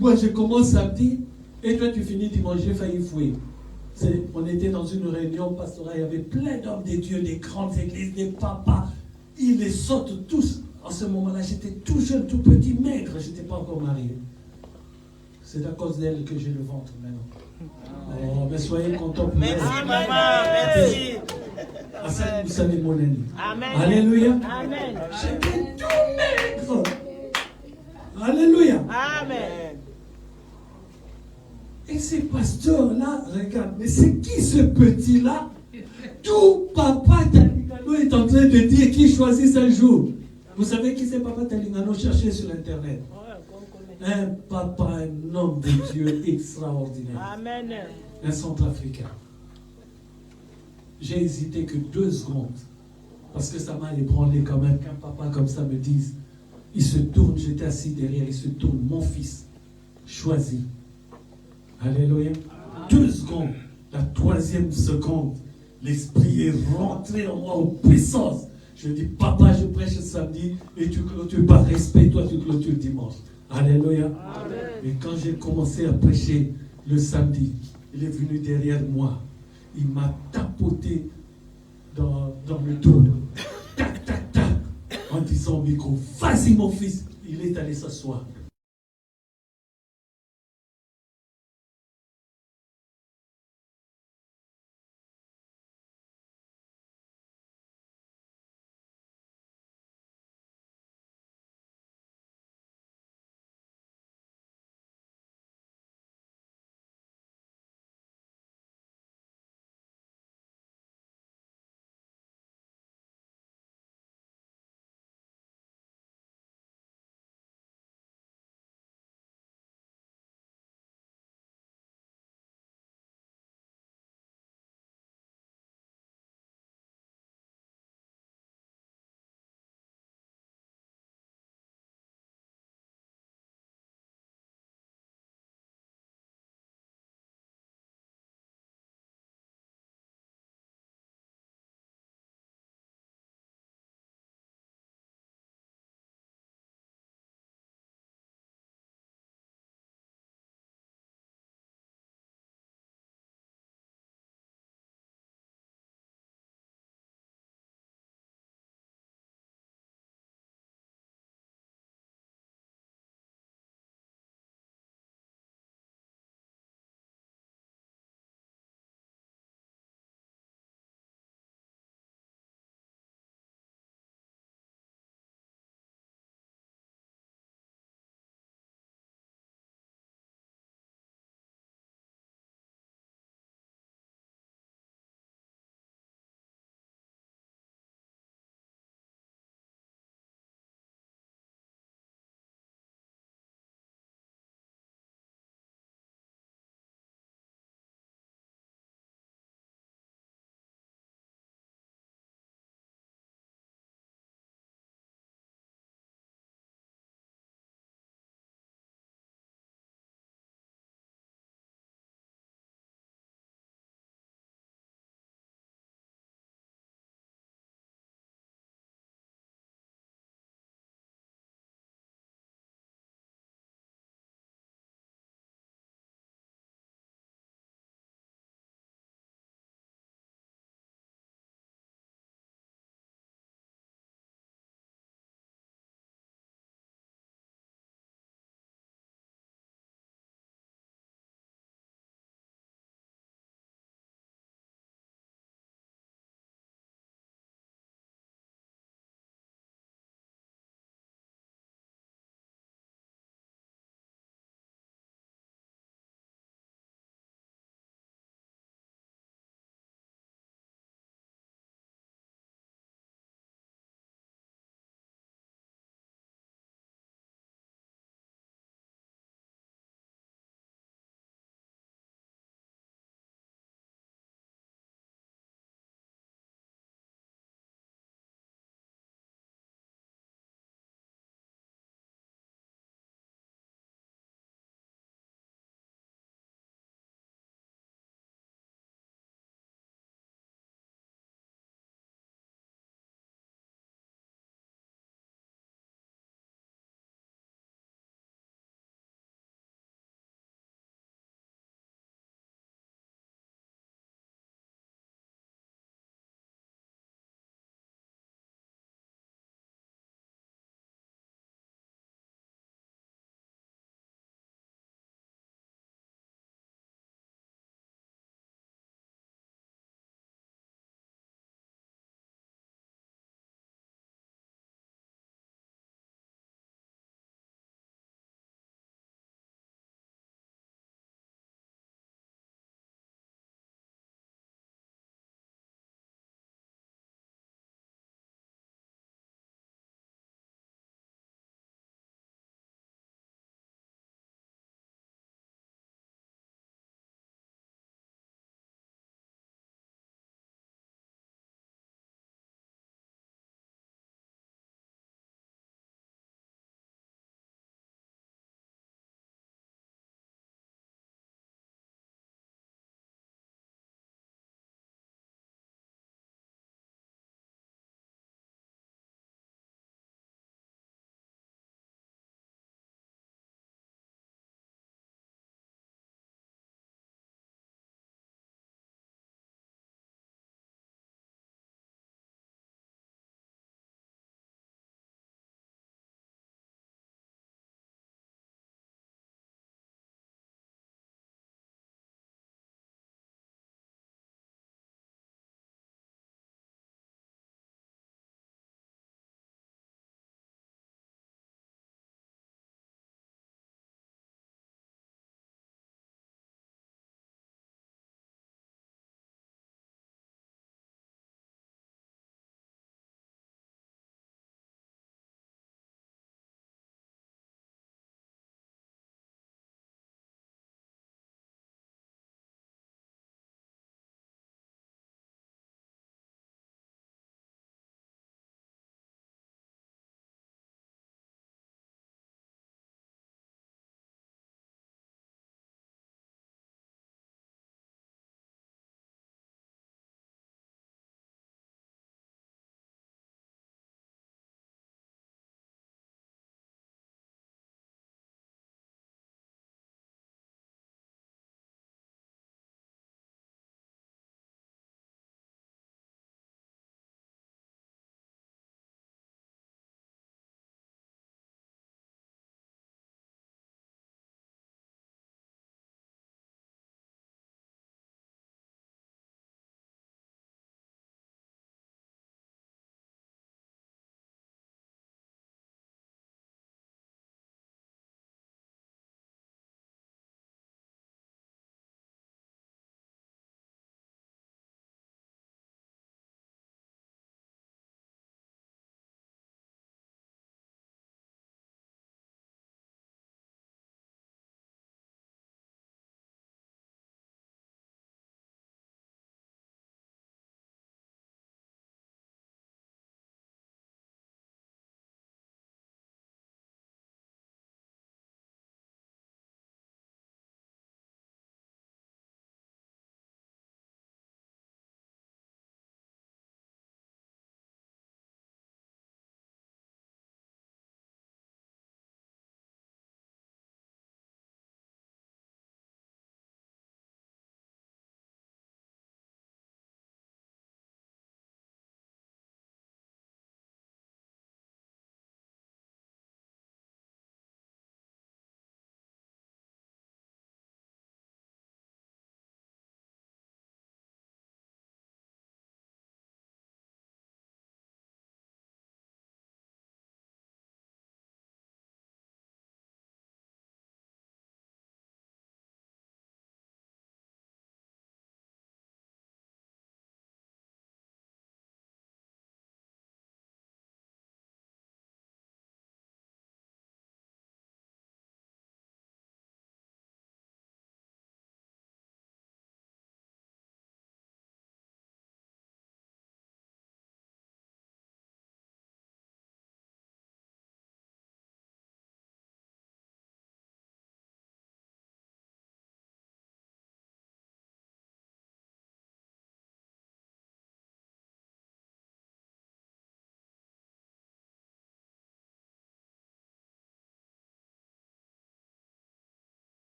moi je commence samedi et toi tu finis dimanche. J'ai failli fouiller. On était dans une réunion pastorale, il y avait plein d'hommes de Dieu, des grandes églises, des papas. Ils les sortent tous. En ce moment-là, j'étais tout jeune, tout petit, maigre, je n'étais pas encore marié. C'est à cause d'elle que j'ai le ventre maintenant. Oh, mais soyez contents pour merci, maman, merci. Ah, vous savez mon ami. Amen. Alléluia. Amen. J'étais tout maigre. Alléluia. Amen. Et ces pasteurs-là, regarde, mais c'est qui ce petit-là? Tout Papa Talingano est en train de dire qu'il choisit un jour. Vous savez qui c'est Papa Talingano? Cherchez sur Internet. Un papa, un homme de Dieu extraordinaire. Amen. Un centrafricain. J'ai hésité que 2 secondes. Parce que ça m'a ébranlé quand même qu'un papa comme ça me dise Il se tourne, j'étais assis derrière, il se tourne, mon fils, choisi. Alléluia. 2 secondes, la 3e seconde, l'esprit est rentré en moi en puissance. Je dis, papa, je prêche samedi et tu clôtures par respect, toi tu clôtures dimanche. Alléluia. Amen. Et quand j'ai commencé à prêcher le samedi, il est venu derrière moi. Il m'a tapoté dans le dos. Tac, tac, tac. En disant au micro, vas-y mon fils. Il est allé s'asseoir.